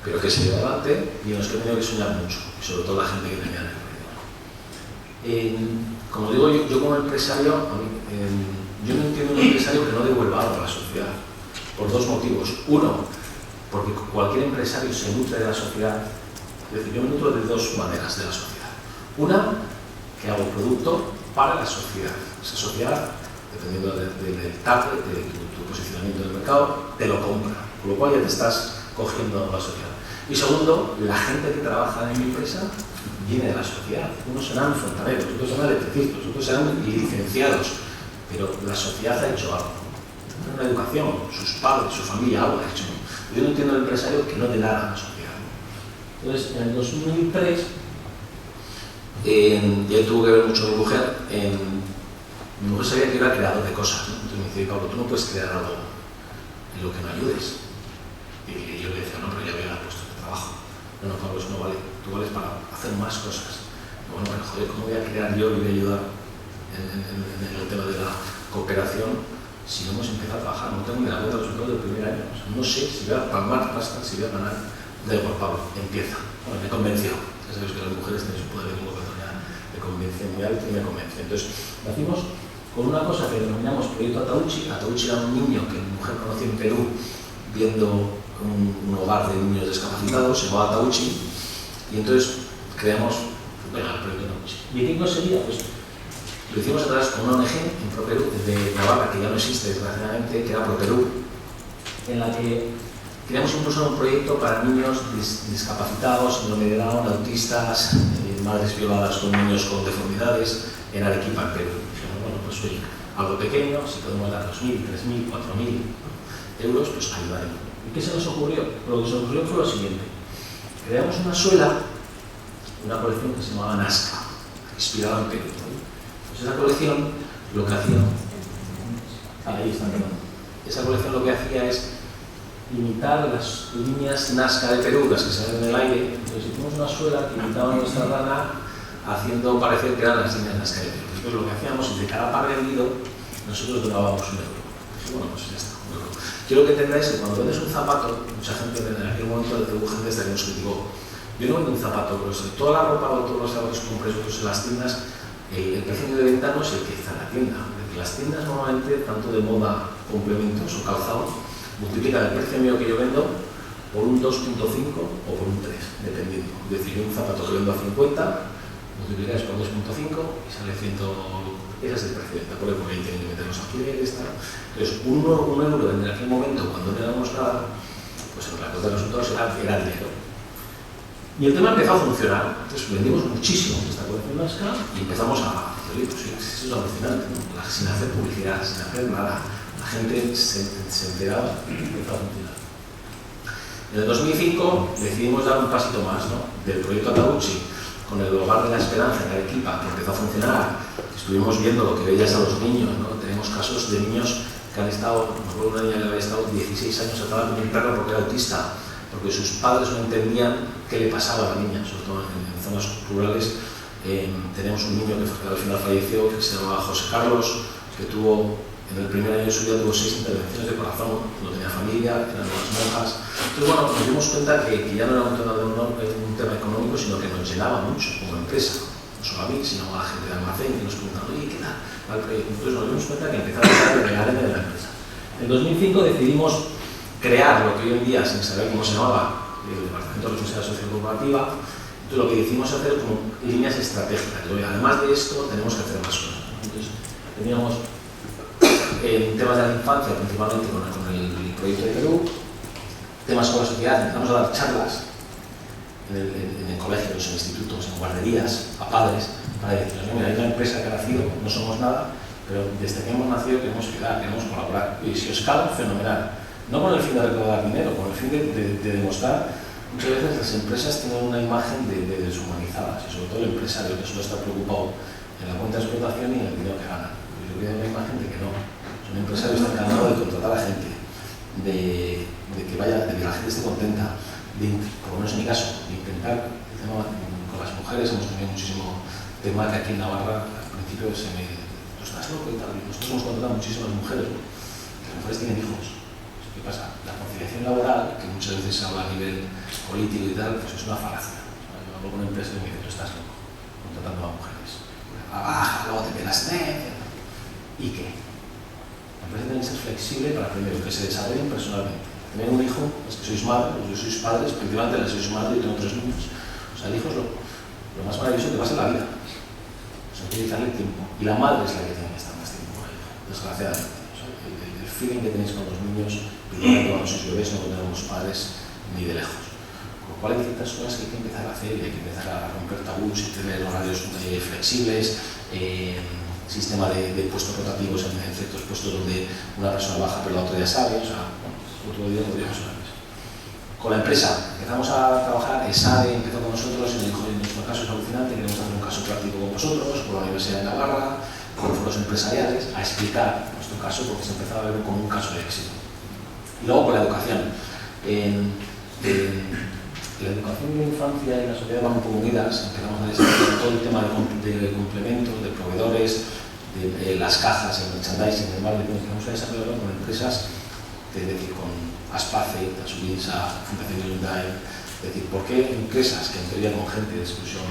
pero que he seguido adelante y en los que he tenido que soñar mucho, y sobre todo la gente que tenía alrededor. Como digo, yo como empresario, yo no entiendo un empresario que no devuelva algo a la sociedad, por dos motivos. Uno, porque cualquier empresario se nutre de la sociedad, es decir, yo me nutro de dos maneras de la sociedad. Una, que hago producto para la sociedad. Esa sociedad, dependiendo del target, de tu posicionamiento en el mercado, te lo compra, con lo cual ya te estás cogiendo la sociedad. Y segundo, la gente que trabaja en mi empresa viene de la sociedad. Unos serán fontaneros, otros serán electricistas, otros serán licenciados, pero la sociedad ha hecho algo. Una educación, sus padres, su familia, algo ha hecho. Yo no entiendo al empresario que no dé nada a la sociedad. Entonces, en el 2003, ya tuvo que ver mucho mi mujer. Mi mujer sabía que era creador de cosas, ¿no? Entonces me dice, Pablo, tú no puedes crear algo en lo que no ayudes. Y yo le decía, no, pero ya había puesto de trabajo. No, Pablo, eso no vale. Tú vales para hacer más cosas. Bueno, pero joder, ¿cómo voy a crear yo y voy a ayudar en el tema de la cooperación si no hemos empezado a trabajar? No tengo ni la cuenta de los resultados del primer año. O sea, no sé si voy a palmar pasta, si voy a ganar. Da igual, Pablo, empieza. Bueno, me convenció. Ya sabéis que las mujeres tienen su poder de convocatoria de convención muy alto y me convence. Entonces, nacimos con una cosa que denominamos Proyecto Atauchi. Atauchi era un niño que mi mujer conoció en Perú viendo un hogar de niños discapacitados, se llamaba Atauchi, y entonces creamos el Proyecto Atauchi. ¿Y qué conseguía? Pues lo hicimos a través con una ONG en ProPerú, de Navarra, que ya no existe desgraciadamente, que era ProPerú, en la que queríamos impulsar un proyecto para niños discapacitados, síndrome de Down, autistas, madres violadas con niños con deformidades, en Arequipa, en Perú. Dijimos, bueno, pues oye, algo pequeño, si podemos dar 2.000, 3.000, 4.000 euros, pues ayudaremos. ¿Y qué se nos ocurrió? Lo que se nos ocurrió fue lo siguiente. Creamos una suela, una colección que se llamaba Nazca, inspirada en Perú. Pues esa colección lo que hacía... Ahí está, perdón. Esa colección lo que hacía es imitar las líneas Nazca de Perú, las que se ven en el aire. Entonces hicimos una suela que imitaba nuestra rana haciendo parecer que eran las líneas las que había. Entonces lo que hacíamos es de cada par vendido, nosotros donábamos €1. Y bueno, pues ya está, €1. Quiero que entendáis que cuando vendes un zapato, mucha gente en aquel momento hubo gente que nos criticó. Yo no vendo un zapato, pero si toda la ropa o todos los zapatos que compréis en las tiendas, el precio de venta no es el que está en la tienda. Las tiendas normalmente, tanto de moda, complementos o calzado, multiplican el precio mío que yo vendo por un 2.5 o por un 3, dependiendo. Es decir, un zapato que vendo a 50, multiplicáis por 2.5 y sale 100. Ese es el precio de venta, por ahí tienen que meter los alquileres, tal. Entonces, un euro en aquel momento, cuando no éramos nada, pues en la cuenta de nosotros era dinero. Y el tema empezó a funcionar. Entonces vendimos muchísimo esta colección básica y empezamos a decir, pues eso es alucinante, ¿no? Sin hacer publicidad, sin hacer nada. La gente se enteraba y empezó a funcionar. En el 2005 decidimos dar un pasito más, ¿no? Del proyecto Atabuchi con el Hogar de la Esperanza en Arequipa, que empezó a funcionar. Estuvimos viendo lo que veías a los niños, ¿no? Tenemos casos de niños que han estado, me acuerdo una niña que había estado 16 años atada con un perro porque era autista, porque sus padres no entendían qué le pasaba a la niña, sobre todo en zonas rurales. Tenemos un niño que al final falleció, que se llamaba José Carlos, que tuvo, en el primer año de su vida tuvo 6 intervenciones de corazón, no tenía familia, eran unas monjas. Entonces, bueno, nos dimos cuenta que ya no era un tema económico, sino que nos llenaba mucho como empresa. No solo a mí, sino a la gente de almacén, que nos preguntaban, oye, ¿qué tal? Entonces nos dimos cuenta que empezaba a estar el ADN de la empresa. En 2005 decidimos crear lo que hoy en día, sin saber cómo se llamaba, el Departamento de Responsabilidad Social Corporativa. Entonces lo que decidimos hacer como líneas estratégicas. Además de esto, tenemos que hacer más cosas. Entonces teníamos temas de la infancia, principalmente con el proyecto de Perú, temas con la sociedad, empezamos a dar charlas en colegios, en institutos, en guarderías, a padres, para decirles, mira, hay una empresa que ha nacido, no somos nada, pero desde que hemos nacido queremos ayudar, queremos colaborar. Y si os cabe, fenomenal. No con el fin de recaudar dinero, con el fin de demostrar. Muchas veces las empresas tienen una imagen de deshumanizadas, y sobre todo el empresario que solo está preocupado en la cuenta de explotación y en el dinero que gana. Yo creo que hay una imagen de que no. Un empresario está encargado de contratar a gente, de que la gente esté contenta, por lo menos en mi caso, de intentar, con las mujeres hemos tenido muchísimo tema que aquí en Navarra al principio tú estás loco y tal, y nosotros hemos contratado muchísimas mujeres, ¿no? Las mujeres tienen hijos. ¿Qué pasa? La conciliación laboral, que muchas veces se habla a nivel político y tal, pues es una falacia. Yo hablo con una empresa y me dice, tú estás loco, contratando a mujeres. Baja, luego te quedas ¿y qué? La empresa tiene que ser flexible para primero que se desarrollen personalmente. Tener un hijo, es que sois madres, yo sois padres, principalmente la sois madre y tengo 3 niños. O sea, el hijo es lo más maravilloso que pasa en la vida. O sea, hay que dedicarle tiempo. Y la madre es la que tiene que estar más tiempo con ella, desgraciadamente. O sea, el feeling que tenéis con los niños, cuando sois bebés no tenemos padres ni de lejos. Con lo cual hay ciertas cosas que hay que empezar a hacer y hay que empezar a romper tabús y tener horarios flexibles, sistema de puestos rotativos en ciertos puestos donde una persona baja pero la otra ya sabe, o sea, otro día podríamos hablar de eso. Con la empresa empezamos a trabajar, ESADE empezó con nosotros y me dijo, en nuestro caso es alucinante, queremos hacer un caso práctico con vosotros, con la Universidad de Navarra, con foros empresariales, a explicar nuestro caso porque se empezaba a ver como un caso de éxito. Y luego con la educación. La educación de la infancia y la sociedad van un poco unidas, empezamos a desarrollar todo el tema de complementos, de proveedores, de las cajas, el merchandising, el marketing, empezamos a desarrollarlo con empresas, es decir, con Aspace, Tasubinsa, Fundación Hyundai, es decir, ¿por qué empresas que en teoría con gente de exclusión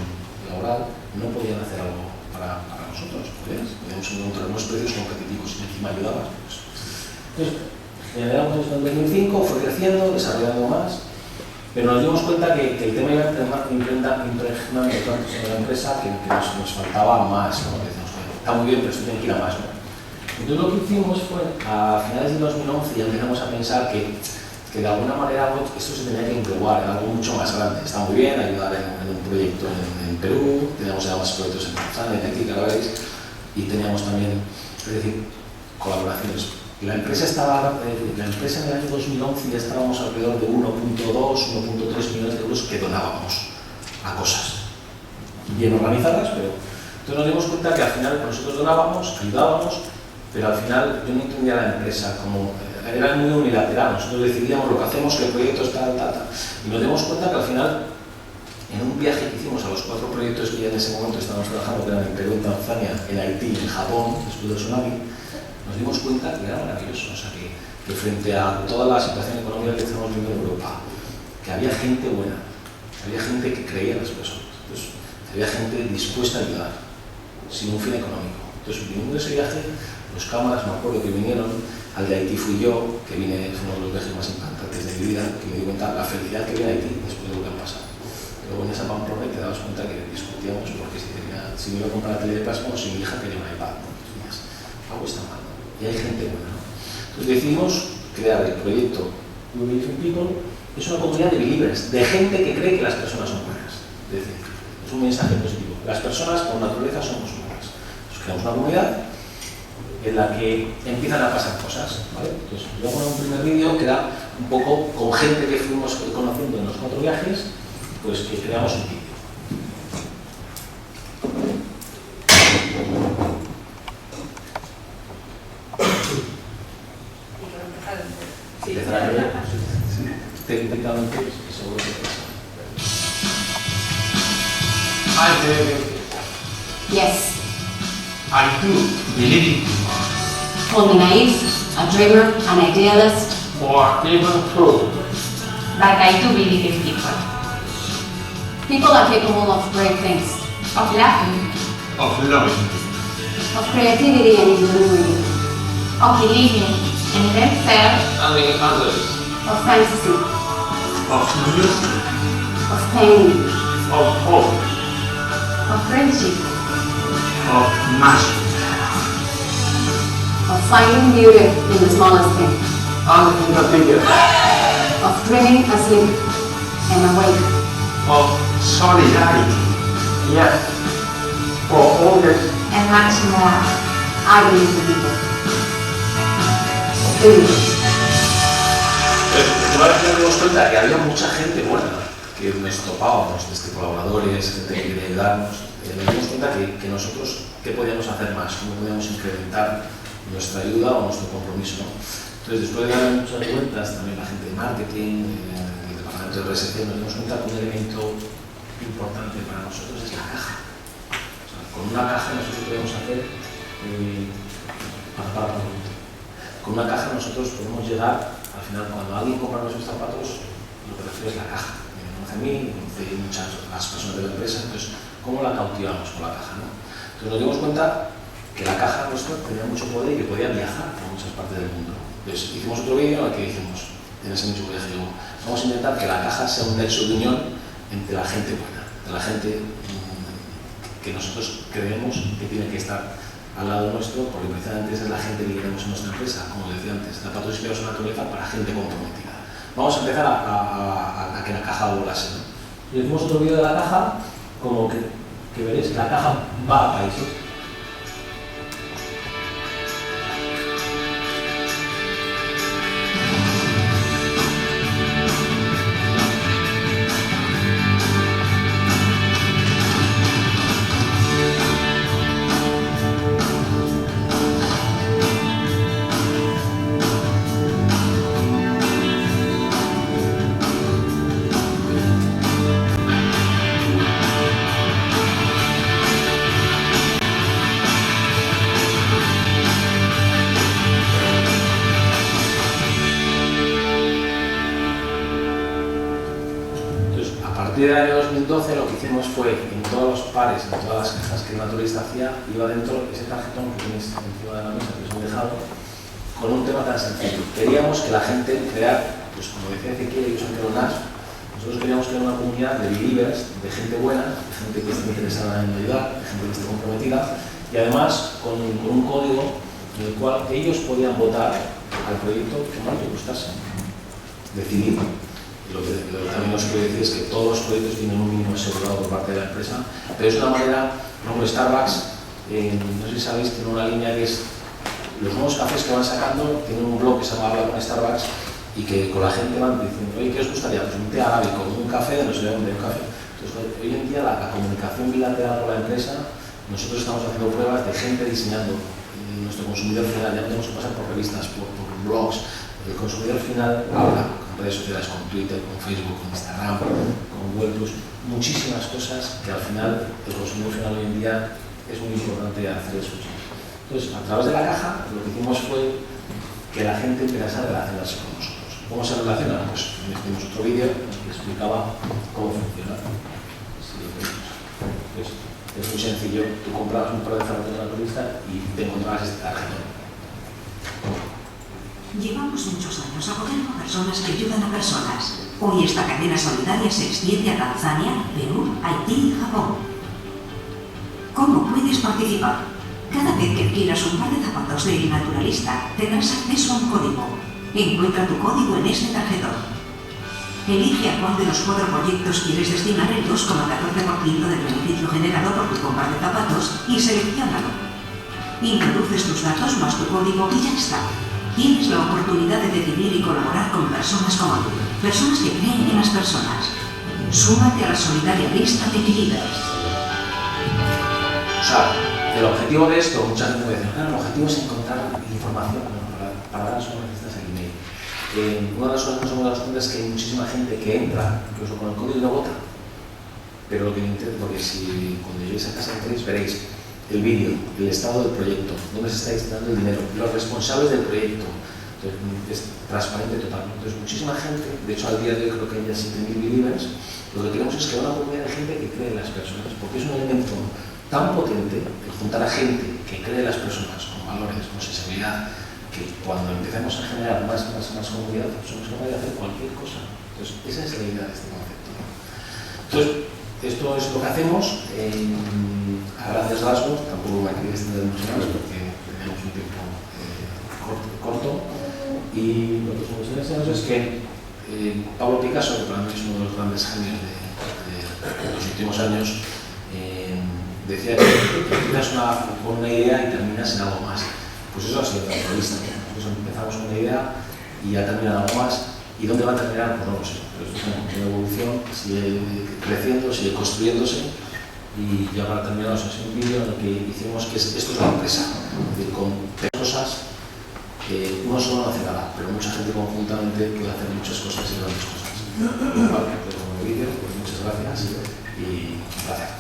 laboral no podían hacer algo para nosotros? Podíamos encontrar unos precios competitivos y encima ayudaban. Entonces, generamos esto en 2005, fue creciendo, desarrollando más. Pero nos dimos cuenta que el tema iba impregnando tanto en la empresa que nos faltaba más, ¿no? Decimos, bueno, está muy bien, pero esto tiene que ir a más, ¿no? Entonces lo que hicimos fue, a finales de 2011 ya empezamos a pensar que de alguna manera esto se tenía que englobar en algo mucho más grande. Está muy bien ayudar en un proyecto en Perú, teníamos ya más proyectos en Tanzania, en África, lo veis, y teníamos también, es decir, colaboraciones. La empresa en el año 2011 ya estábamos alrededor de 1.2, 1.3 millones de euros que donábamos a cosas bien organizadas, pero entonces nos dimos cuenta que al final nosotros donábamos, ayudábamos, pero al final yo no entendía la empresa como era muy unilateral, nosotros decidíamos lo que hacemos, qué proyectos, tal, y nos dimos cuenta que al final en un viaje que hicimos a los 4 proyectos que ya en ese momento estábamos trabajando, que eran en Perú, en Tanzania, en Haití, en Japón, después del tsunami, nos dimos cuenta que era maravilloso. O sea, que frente a toda la situación económica que estamos viviendo en Europa, que había gente buena, que había gente que creía en las personas, entonces, que había gente dispuesta a ayudar, sin un fin económico. Entonces, viniendo de ese viaje, los cámaras, me acuerdo que vinieron, al de Haití fui yo, que vine, fue uno de los viajes más impactantes de mi vida, que me di cuenta de la felicidad que había en Haití después de lo que han pasado. Luego en esa Pamplona te dabas cuenta que discutíamos porque si me iba a comprar la tele de plasma o si mi hija quería un iPad, ¿no? Entonces, algo está mal, ¿no? Y hay gente buena, ¿no? Entonces decidimos crear el proyecto We Believe in People. Es una comunidad de believers, de gente que cree que las personas son buenas. Es decir, es un mensaje positivo. Las personas por naturaleza somos buenas. Entonces creamos una comunidad en la que empiezan a pasar cosas, ¿vale? Entonces voy a poner un primer vídeo que era un poco con gente que fuimos conociendo en los 4 viajes, pues que creamos un vídeo. Técnicamente, seguro que pasa. Yes. I do believe in people, Call me naive, a dreamer, an idealist, or even cruel. but I do believe in people. People are capable of great things, of laughing, Of loving, of creativity and ingenuity, of believing in themselves, and in others, of fantasy, of music, of pain, of hope, of friendship, of magic, of finding beauty in the smallest thing, and in the biggest, of dreaming asleep and awake, of solidarity. Yes, for all this, and much more. I believe in people. Do you? Una vez nos dimos cuenta que había mucha gente buena, que nos topábamos, desde colaboradores, gente que quería ayudarnos, nos dimos cuenta que nosotros, ¿qué podíamos hacer más? ¿Cómo podíamos incrementar nuestra ayuda o nuestro compromiso, ¿no? Entonces, después de dar muchas vueltas, también la gente de marketing, el departamento de RSC, nos dimos cuenta que un elemento importante para nosotros es la caja. O sea, con una caja nosotros podemos hacer... con una caja nosotros podemos llegar, al final, cuando alguien compra nuestros zapatos, lo que recibe es la caja. Me conoce a mí, me conoce muchas las personas de la empresa, entonces, ¿cómo la cautivamos con la caja, no? Entonces nos dimos cuenta que la caja nuestra tenía mucho poder y que podía viajar por muchas partes del mundo. Entonces hicimos otro vídeo en el que dijimos, en ese mismo viaje, digo, vamos a intentar que la caja sea un nexo de unión entre la gente buena, entre la gente que nosotros creemos que tiene que estar al lado nuestro, porque precisamente esa es la gente que queremos en nuestra empresa, como decía antes, zapatos inspirados en la naturaleza para gente comprometida. Vamos a empezar a que la caja volase, ¿no? Y hicimos otro vídeo de la caja, como que veréis, la caja va a países. A partir del año 2012 lo que hicimos fue, en todos los pares, en todas las cajas que el naturalista hacía, iba dentro ese tarjetón que tenéis encima de la mesa, que os he dejado, con un tema tan sencillo. Queríamos que la gente creara, pues como decía Ezequiel y Santiago Nas, nosotros queríamos crear una comunidad de believers, de gente buena, de gente que esté interesada en ayudar, de gente que esté comprometida, y además con un código en el cual ellos podían votar al proyecto que más les gustase, decidir. Lo que también os quiero decir es que todos los proyectos tienen un mínimo asegurado por parte de la empresa, pero es una manera, como Starbucks, no sé si sabéis, tiene una línea que es los nuevos cafés que van sacando, tienen un blog que se llama Habla con Starbucks y que con la gente van diciendo, oye, ¿qué os gustaría? Pues un té arábico, un café de no sé dónde, un café. Entonces, hoy en día la comunicación bilateral con la empresa, nosotros estamos haciendo pruebas de gente diseñando nuestro consumidor final, ya no tenemos que pasar por revistas, por blogs, el consumidor final habla, redes sociales, con Twitter, con Facebook, con Instagram, con Google Plus, muchísimas cosas que al final el consumidor final hoy en día es muy importante hacer eso. Entonces, a través de la caja, lo que hicimos fue que la gente empezase a relacionarse con nosotros. ¿Cómo se relaciona? Pues hicimos otro vídeo que explicaba cómo funciona. Es muy sencillo, tú comprabas un par de zapatos naturalistas y te encontrabas este tarjetón. Llevamos muchos años apoyando a personas que ayudan a personas. Hoy esta cadena solidaria se extiende a Tanzania, Perú, Haití y Japón. ¿Cómo puedes participar? Cada vez que adquieras un par de zapatos de El Naturalista, tendrás acceso a un código. Encuentra tu código en este tarjetón. Elige a cuál de los 4 proyectos quieres destinar el 2,14% del beneficio generado por tu compra de zapatos y selecciónalo. Introduces tus datos más tu código y ya está. Tienes la oportunidad de decidir y colaborar con personas como tú, personas que creen en las personas. Súmate a la solidaria lista de Believers. O sea, el objetivo de esto, mucha gente me dice, el objetivo es encontrar información, para dar solo necesitas el email. Una de las cosas que nos hemos dado cuenta es que hay muchísima gente que entra, incluso con el código y lo vota. Pero lo que intento, porque si cuando lleguéis a casa entréis, veréis el vídeo, el estado del proyecto, dónde se está destinando el dinero, los responsables del proyecto. Entonces, es transparente total. Entonces, muchísima gente, de hecho al día de hoy creo que hay ya 7.000 believers, lo que queremos es que una comunidad de gente que cree en las personas, porque es un elemento tan potente el juntar a gente que cree en las personas, con valores, con sensibilidad, que cuando empecemos a generar más comunidad, somos capaces de hacer cualquier cosa. Entonces, esa es la idea de este concepto. Entonces, esto es lo que hacemos. A grandes rasgos, tampoco me quería extender mucho más porque tenemos un tiempo corto. Y lo que nos interesa es que Pablo Picasso, que para mí es uno de los grandes genios de los últimos años, decía que empiezas con una idea y terminas en algo más. Pues eso ha sido la entrevista. Nosotros empezamos con una idea y ya termina algo más. ¿Y dónde va a terminar? Pues no lo sé. Pero es una evolución, sigue creciendo, sigue construyéndose. Y ya para terminar, os un vídeo en el que hicimos que esto es una empresa. Es decir, con 3 cosas, uno solo no hace nada, pero mucha gente conjuntamente puede hacer muchas cosas y grandes cosas. Vale, pues con el vídeo, pues muchas gracias y gracias.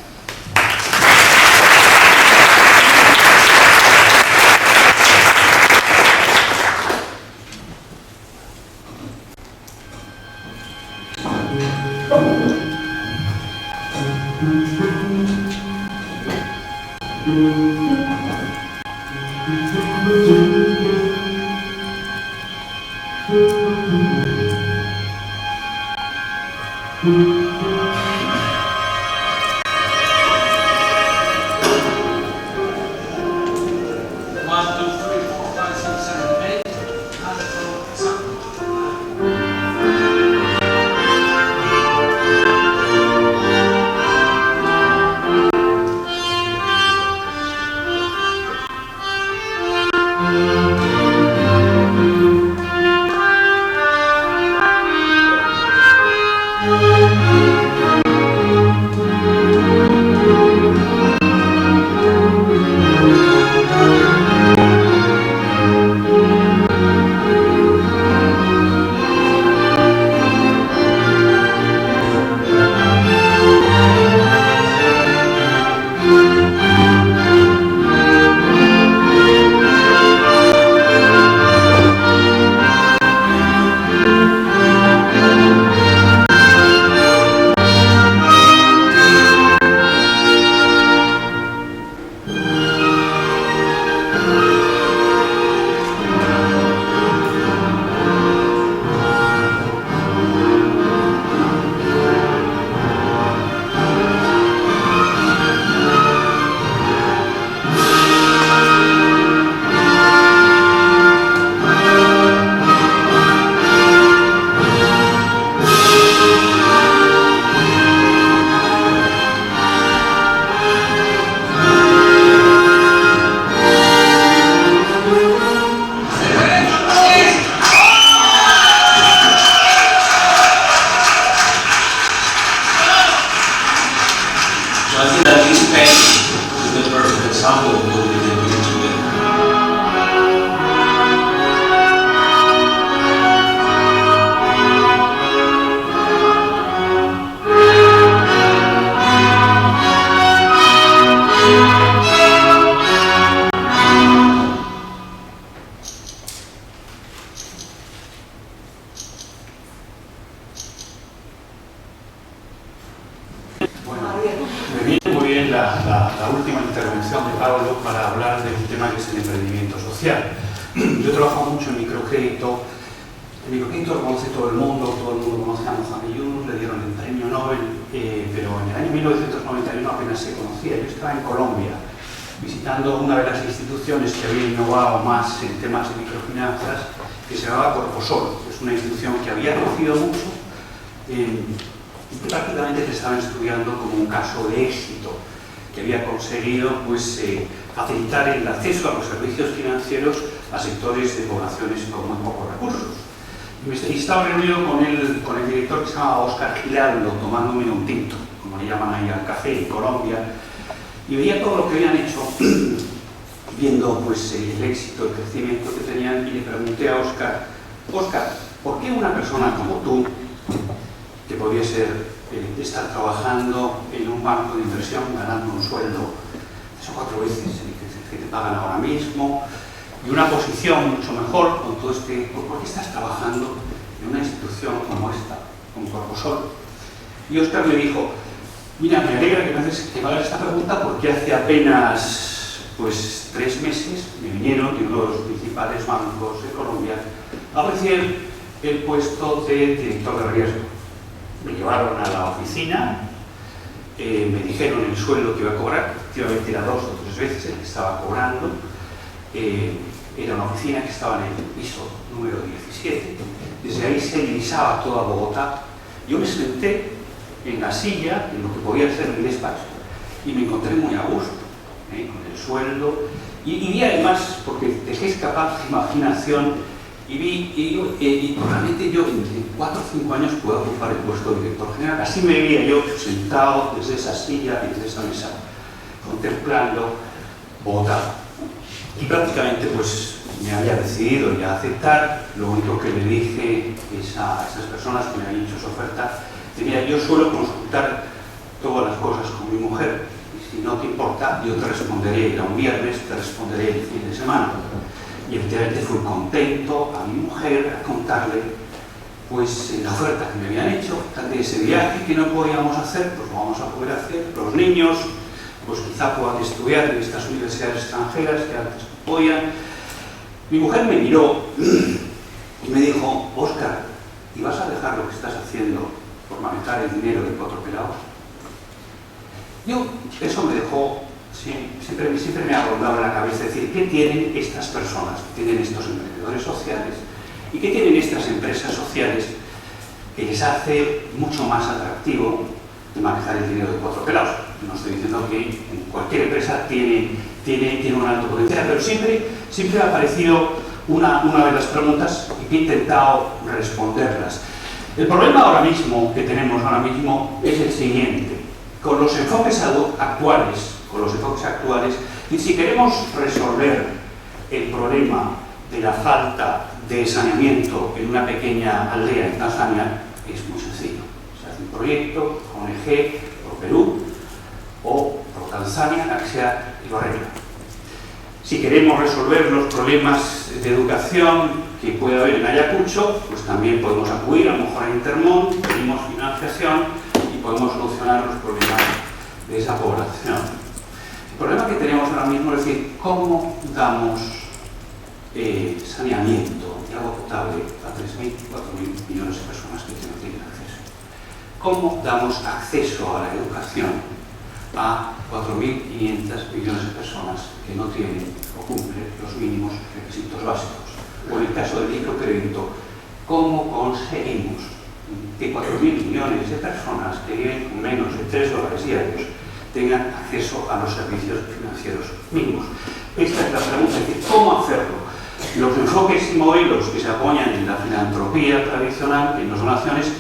Thank you. Bueno, me viene muy bien la última intervención de Pablo para hablar de un tema que es el emprendimiento social. Yo he trabajado mucho en microcrédito. El microcrédito lo conoce todo el mundo conoce a Mohamed Yunus, le dieron el premio Nobel, pero en el año 1991 apenas se conocía. Yo estaba en Colombia visitando una de las instituciones que había innovado más en temas de microfinanzas, que se llamaba Corposol. Es una institución que había crecido mucho y que prácticamente se estaban estudiando como un caso de éxito, que había conseguido facilitar el acceso a los servicios financieros a sectores de poblaciones con muy pocos recursos. Y estaba reunido con el director, que se llama Óscar Giraldo, tomándome un tinto, como le llaman ahí al café en Colombia, y veía todo lo que habían hecho, viendo el éxito, el crecimiento que tenían, y le pregunté a Óscar, ¿por qué una persona como tú, que podría estar trabajando en un banco de inversión, ganando un sueldo 3 o 4 veces el que te pagan ahora mismo, y una posición mucho mejor con todo ¿por qué estás trabajando en una institución como esta, como Corposol? Y Óscar me dijo, mira, me alegra que me hagas esta pregunta, porque hace apenas 3 meses me vinieron de uno de los principales bancos de Colombia a ofrecer el puesto de director de riesgo. Me llevaron a la oficina, me dijeron el sueldo que iba a cobrar, efectivamente era 2 o 3 veces el que estaba cobrando. Era una oficina que estaba en el piso número 17. Desde ahí se divisaba toda Bogotá. Yo me senté en la silla, en lo que podía ser mi despacho, y me encontré muy a gusto, con el sueldo, y vi además, porque dejé escapar la imaginación, y probablemente yo en 4 o 5 años pueda ocupar el puesto de director general. Así me veía yo sentado desde esa silla y desde esa mesa, contemplando Bogotá. Y prácticamente me había decidido ya aceptar. Lo único que le dije a esas personas que me habían hecho esa oferta, mira, yo suelo consultar todas las cosas con mi mujer, y si no te importa, yo te responderé, era un viernes, te responderé el fin de semana. Y efectivamente fui contento a mi mujer a contarle la oferta que me habían hecho, de ese viaje que no podíamos hacer, pues lo vamos a poder hacer. Los niños quizá puedan estudiar en estas universidades extranjeras que antes no podían. Mi mujer me miró y me dijo, Óscar, ¿y vas a dejar lo que estás haciendo por manejar el dinero de 4 pelados? Eso me dejó, siempre me ha rondado en la cabeza, decir, ¿qué tienen estas personas, qué tienen estos emprendedores sociales y qué tienen estas empresas sociales que les hace mucho más atractivo de manejar el dinero de 4 pelados? No estoy diciendo que cualquier empresa tiene un alto potencial, pero siempre me ha parecido una de las preguntas y que he intentado responderlas. El problema que tenemos ahora mismo es el siguiente. Con los enfoques actuales, y si queremos resolver el problema de la falta de saneamiento en una pequeña aldea en Tanzania, es muy sencillo. Se hace un proyecto, ONG, por Perú o por Tanzania, la que sea, y lo arregla. Si queremos resolver los problemas de educación que puede haber en Ayacucho, pues también podemos acudir a lo mejor a Intermón, pedimos financiación y podemos solucionar los problemas de esa población. El problema que tenemos ahora mismo es decir, ¿cómo damos saneamiento y agua potable a 3.000, 4.000 millones de personas que no tienen acceso? ¿Cómo damos acceso a la educación a 4.500 millones de personas que no tienen o cumplen los mínimos requisitos básicos? O en el caso del microcrédito, ¿cómo conseguimos que 4.000 millones de personas que viven con menos de $3 diarios tengan acceso a los servicios financieros mínimos? Esta es la pregunta, es decir, ¿cómo hacerlo? Los enfoques y modelos que se apoyan en la filantropía tradicional, en las donaciones,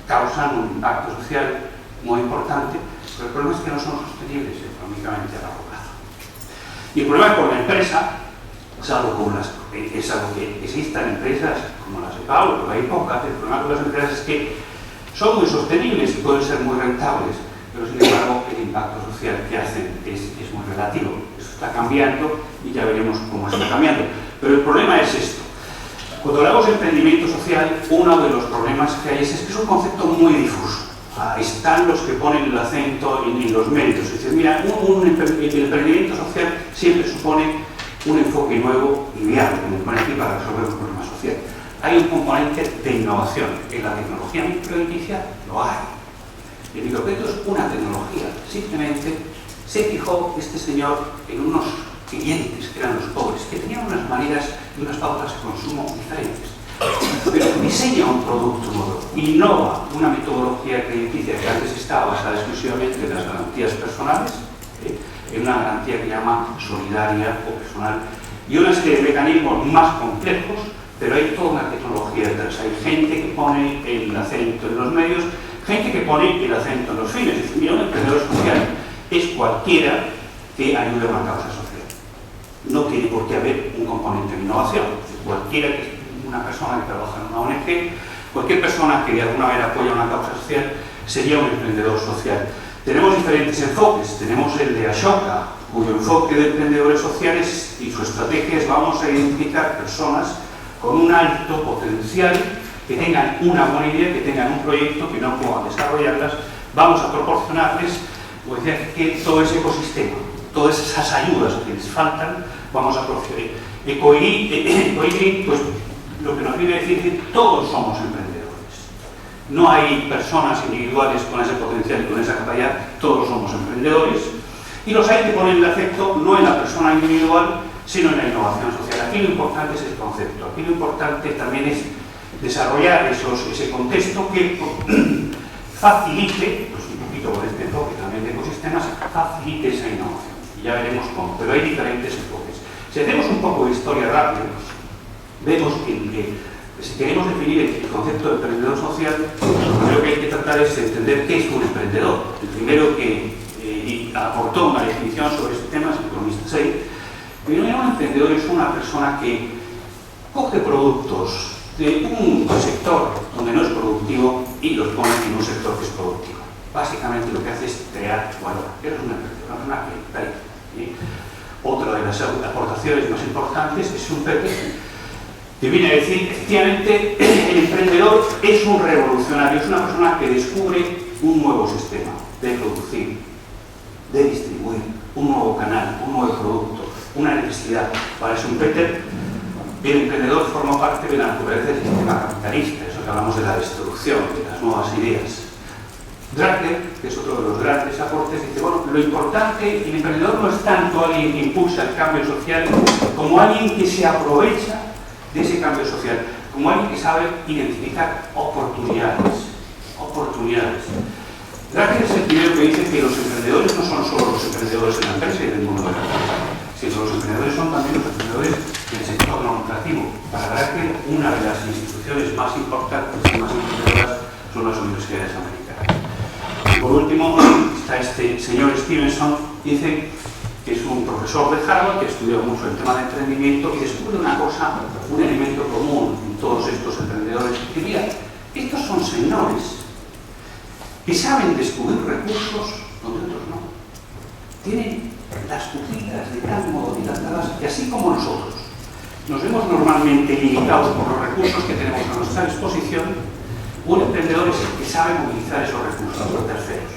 causan un impacto social muy importante, pero el problema es que no son sostenibles económicamente a largo plazo. Y el problema con la empresa, es algo que existan empresas como las de Pablo, pero hay pocas. El problema con las empresas es que son muy sostenibles y pueden ser muy rentables, pero sin embargo el impacto social que hacen es muy relativo. Eso está cambiando y ya veremos cómo está cambiando. Pero el problema es esto. Cuando hablamos de emprendimiento social, uno de los problemas que hay es que es un concepto muy difuso. están los que ponen el acento en los medios. Es decir, mira, el emprendimiento social siempre supone un enfoque nuevo y viable, como pone aquí, para resolver un problema social. Hay un componente de innovación. En la tecnología microedilicia lo hay. El microcrédito es una tecnología. Simplemente se fijó este señor en unos clientes, que eran los pobres, que tenían unas maneras y unas pautas de consumo diferentes. Pero diseña un producto nuevo, innova una metodología crediticia que antes estaba basada exclusivamente en las garantías personales, en una garantía que llama solidaria o personal, y una serie de mecanismos más complejos, pero hay toda una tecnología detrás. Hay gente que pone el acento en los medios, gente que pone el acento en los fines. Es decir, mira, un emprendedor social es cualquiera que ayude a una causa social. No tiene por qué haber un componente de innovación. Es decir, cualquiera que una persona que trabaja en una ONG, cualquier persona que de alguna manera apoya una causa social sería un emprendedor social. Tenemos diferentes enfoques. Tenemos el de Ashoka, cuyo enfoque de emprendedores sociales y su estrategia es: vamos a identificar personas con un alto potencial, que tengan una buena idea, que tengan un proyecto, que no puedan desarrollarlas, vamos a proporcionarles, como decía, que todo ese ecosistema, todas esas ayudas que les faltan, vamos a proporcionar. Ecoigri, pues lo que nos viene a decir es que todos somos emprendedores. No hay personas individuales con ese potencial y con esa capacidad, todos somos emprendedores. Y los hay que ponen el acento no en la persona individual, sino en la innovación social. Aquí lo importante es el concepto. Aquí lo importante también es desarrollar ese contexto que facilite, pues un poquito con este enfoque también de ecosistemas, facilite esa innovación. Y ya veremos cómo, pero hay diferentes enfoques. Si hacemos un poco de historia rápida, vemos que si queremos definir el concepto de emprendedor social, lo primero que hay que tratar es entender qué es un emprendedor. El primero que aportó una definición sobre este tema es el economista Say. Primero, un emprendedor es una persona que coge productos de un sector donde no es productivo y los pone en un sector que es productivo. Básicamente lo que hace es crear valor. Eso es un emprendedor, una persona que otra de las aportaciones más importantes es un PPP, que viene a decir, efectivamente, el emprendedor es un revolucionario, es una persona que descubre un nuevo sistema de producir, de distribuir, un nuevo canal, un nuevo producto, una necesidad. Para eso un Peter, el emprendedor forma parte de la naturaleza del sistema capitalista, eso que hablamos de la destrucción, de las nuevas ideas. Drucker, que es otro de los grandes aportes, dice, bueno, lo importante, el emprendedor no es tanto alguien que impulsa el cambio social, como alguien que se aprovecha de ese cambio social, como alguien que sabe identificar oportunidades. Drucker es el primero que dice que los emprendedores no son solo los emprendedores en la empresa y del mundo de la empresa, sino los emprendedores son también los emprendedores del sector no lucrativo. Para Drucker, una de las instituciones más importantes y más emprendedoras son las universidades americanas. Y por último, está este señor Stevenson, dice que es un profesor de Harvard que estudió mucho el tema de emprendimiento y descubre una cosa, un elemento común en todos estos emprendedores, que mira, estos son señores que saben descubrir recursos donde otros no. Tienen las pupilas de tal modo dilatadas que, así como nosotros nos vemos normalmente limitados por los recursos que tenemos a nuestra disposición, un emprendedor es el que sabe movilizar esos recursos por terceros.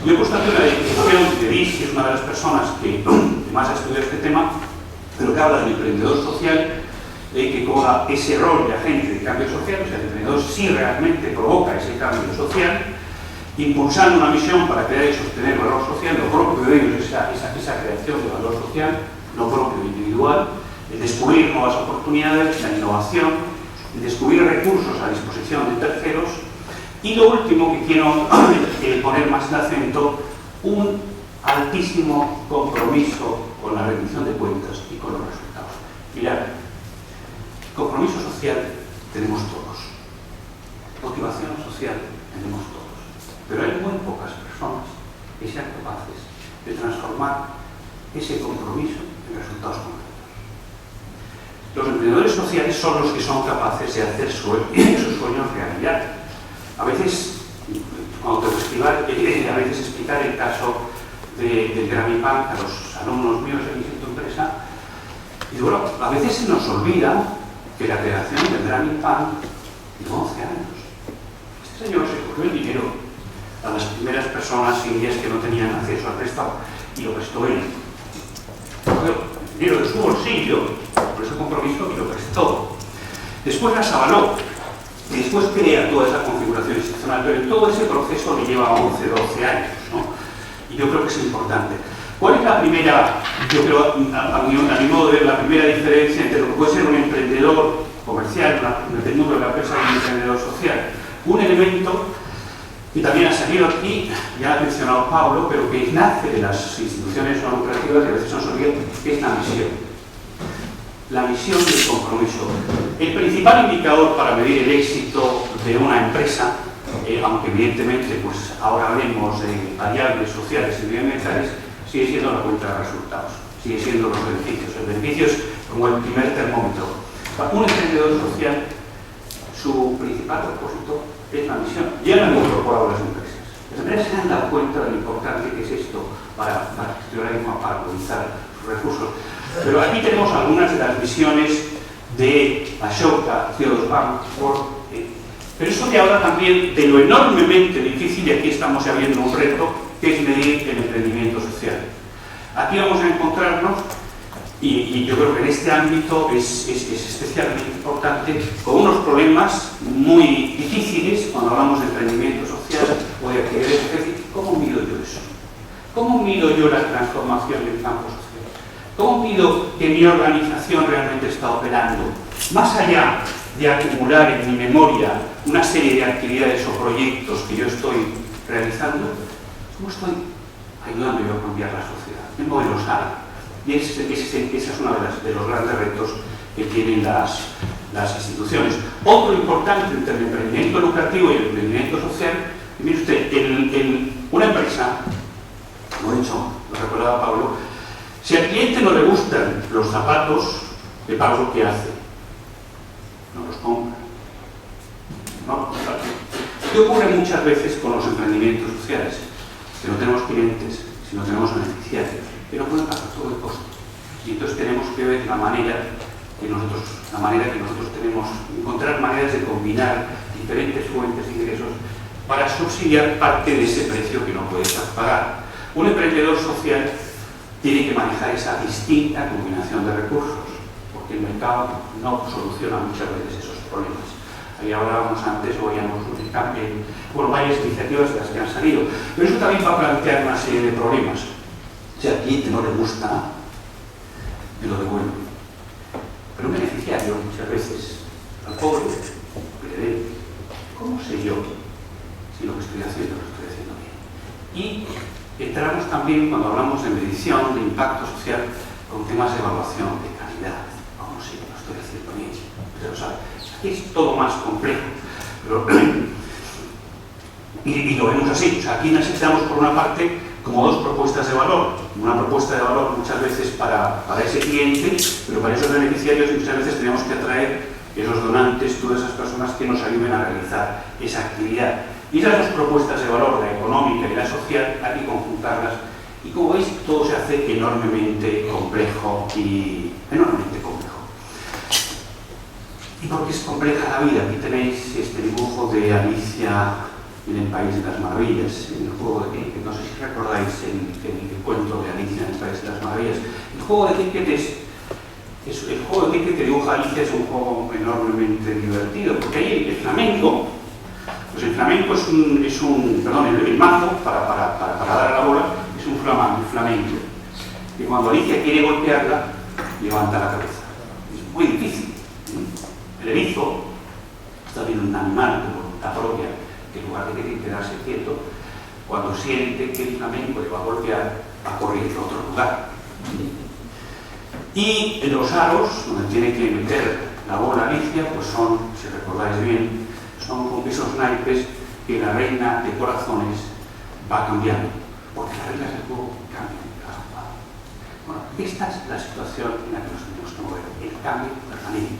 Yo he puesto aquí una definición de Dish, que es una de las personas que más ha estudiado este tema, pero que habla del emprendedor social, que cobra ese rol de agente de cambio social. O sea, el emprendedor sí realmente provoca ese cambio social, impulsando una misión para crear y sostener valor social. Lo propio de ellos es esa creación de valor social, lo propio individual, el descubrir nuevas oportunidades, la innovación, el descubrir recursos a disposición de terceros. Y lo último que quiero poner más el acento, un altísimo compromiso con la rendición de cuentas y con los resultados. Mirad, compromiso social tenemos todos, motivación social tenemos todos, pero hay muy pocas personas que sean capaces de transformar ese compromiso en resultados concretos. Los emprendedores sociales son los que son capaces de hacer sus sueños realidad. A veces, cuando tengo que explicar el caso del Grammy Bank a los alumnos míos del Instituto Empresa, y bueno, a veces se nos olvida que la creación del Grammy Bank llevó 11 años. Este señor se cogió el dinero a las primeras personas indias que no tenían acceso al préstamo, y lo prestó él. Dinero de su bolsillo, por ese compromiso, y lo prestó. Después las avaló, y después crea toda esa configuración institucional, pero todo ese proceso le lleva 11, 12 años, ¿no? Y yo creo que es importante. ¿Cuál es la primera, yo creo, a mi modo de ver, la primera diferencia entre lo que puede ser un emprendedor comercial, del mundo de la empresa y un emprendedor social? Un elemento que también ha salido aquí, ya ha mencionado Pablo, pero que nace de las instituciones no lucrativas y a veces son sólidas, que es la misión. La misión y el compromiso. El principal indicador para medir el éxito de una empresa, aunque evidentemente pues ahora hablemos de variables sociales y medioambientales, sigue siendo la cuenta de resultados, sigue siendo los beneficios. El beneficio es como el primer termómetro. Para un emprendedor social, su principal propósito es la misión. Ya lo hemos incorporado las empresas. Las empresas se han dado cuenta de lo importante que es esto para gestionar y para movilizar sus recursos. Pero aquí tenemos algunas de las misiones de Ashoka, CO2 Bank, pero eso te habla también de lo enormemente difícil, y aquí estamos ya viendo un reto, que es medir el emprendimiento social. Aquí vamos a encontrarnos, y yo creo que en este ámbito es especialmente importante, con unos problemas muy difíciles cuando hablamos de emprendimiento social o de actividades. Es decir, ¿cómo mido yo eso? ¿Cómo mido yo la transformación del campo social? ¿Cómo mido que mi organización realmente está operando? Más allá de acumular en mi memoria una serie de actividades o proyectos que yo estoy realizando, ¿cómo estoy ayudando yo a cambiar la sociedad? ¿Qué modelo sale? Y esa es uno de los grandes retos que tienen las instituciones. Otro importante entre el emprendimiento lucrativo y el emprendimiento social, mire usted, una empresa, como he dicho, lo recordaba Pablo, si al cliente no le gustan los zapatos de Pablo, ¿qué hace? No los compra. ¿No? ¿Qué ocurre muchas veces con los emprendimientos sociales? Que no tenemos clientes, si no tenemos beneficiarios, que no pueden pagar todo el costo. Y entonces tenemos que ver la manera que nosotros tenemos, encontrar maneras de combinar diferentes fuentes de ingresos para subsidiar parte de ese precio que no puede pagar. Un emprendedor social tiene que manejar esa distinta combinación de recursos, porque el mercado no soluciona muchas veces esos problemas. Ahí hablábamos antes, oíamos varias iniciativas de las que han salido, pero eso también va a plantear una serie de problemas. Si al cliente no le gusta, me lo devuelve. Pero un beneficiario, muchas veces, al pobre, que le dé, ¿cómo sé yo si lo que estoy haciendo lo estoy haciendo bien? Y entramos también, cuando hablamos de medición, de impacto social, con temas de evaluación, de calidad. ¿Cómo sé que lo estoy haciendo bien? Pero, ¿sabe? Aquí es todo más complejo. Pero, y lo vemos así. O sea, aquí necesitamos, por una parte, como dos propuestas de valor. Una propuesta de valor muchas veces para ese cliente, pero para esos beneficiarios muchas veces tenemos que atraer esos donantes, todas esas personas que nos ayuden a realizar esa actividad. Y esas dos propuestas de valor, la económica y la social, hay que conjuntarlas. Y como veis, todo se hace enormemente complejo y enormemente complejo. ¿Y por qué es compleja la vida? Aquí tenéis este dibujo de Alicia en el País de las Maravillas, en el juego de cricket. No sé si recordáis el cuento de Alicia en el País de las Maravillas. El juego de cricket el juego de cricket que dibuja Alicia es un juego enormemente divertido, porque ahí el flamenco, pues el flamenco el mazo para dar a la bola es un flamenco. Y cuando Alicia quiere golpearla, levanta la cabeza. Es muy difícil. El erizo está bien un animal de voluntad propia, que en lugar de quedarse quieto, cuando siente que el flamenco le va a golpear, va a correr a otro lugar. Y en los aros, donde tiene que meter la bola Alicia, pues son, si recordáis bien, son con esos naipes que la reina de corazones va cambiando, porque las reglas del juego cambian cada jugada. Bueno, esta es la situación en la que nos tenemos que mover, el cambio permanente.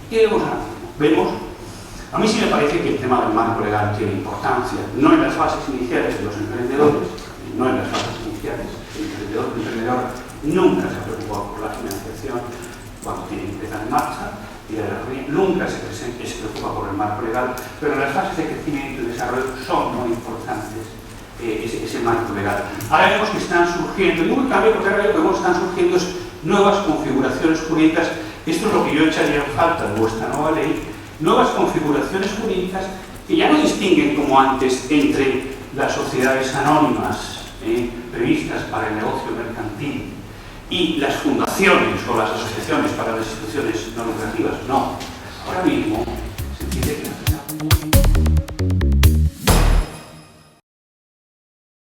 ¿Y qué vemos ahora mismo? Vemos, a mí sí me parece que el tema del marco legal tiene importancia, no en las fases iniciales de los emprendedores, no en las fases iniciales. El emprendedor nunca se ha preocupado por la financiación cuando tiene que empezar en marcha, y nunca se preocupa por el marco legal, pero las fases de crecimiento y desarrollo son muy importantes ese marco legal. Ahora vemos que están surgiendo, digo que cambia porque ahora vemos que están surgiendo nuevas configuraciones jurídicas. Esto es lo que yo echaría en falta de vuestra nueva ley, nuevas configuraciones jurídicas que ya no distinguen como antes entre las sociedades anónimas previstas para el negocio mercantil y las fundaciones o las asociaciones para las instituciones no lucrativas. No. Ahora mismo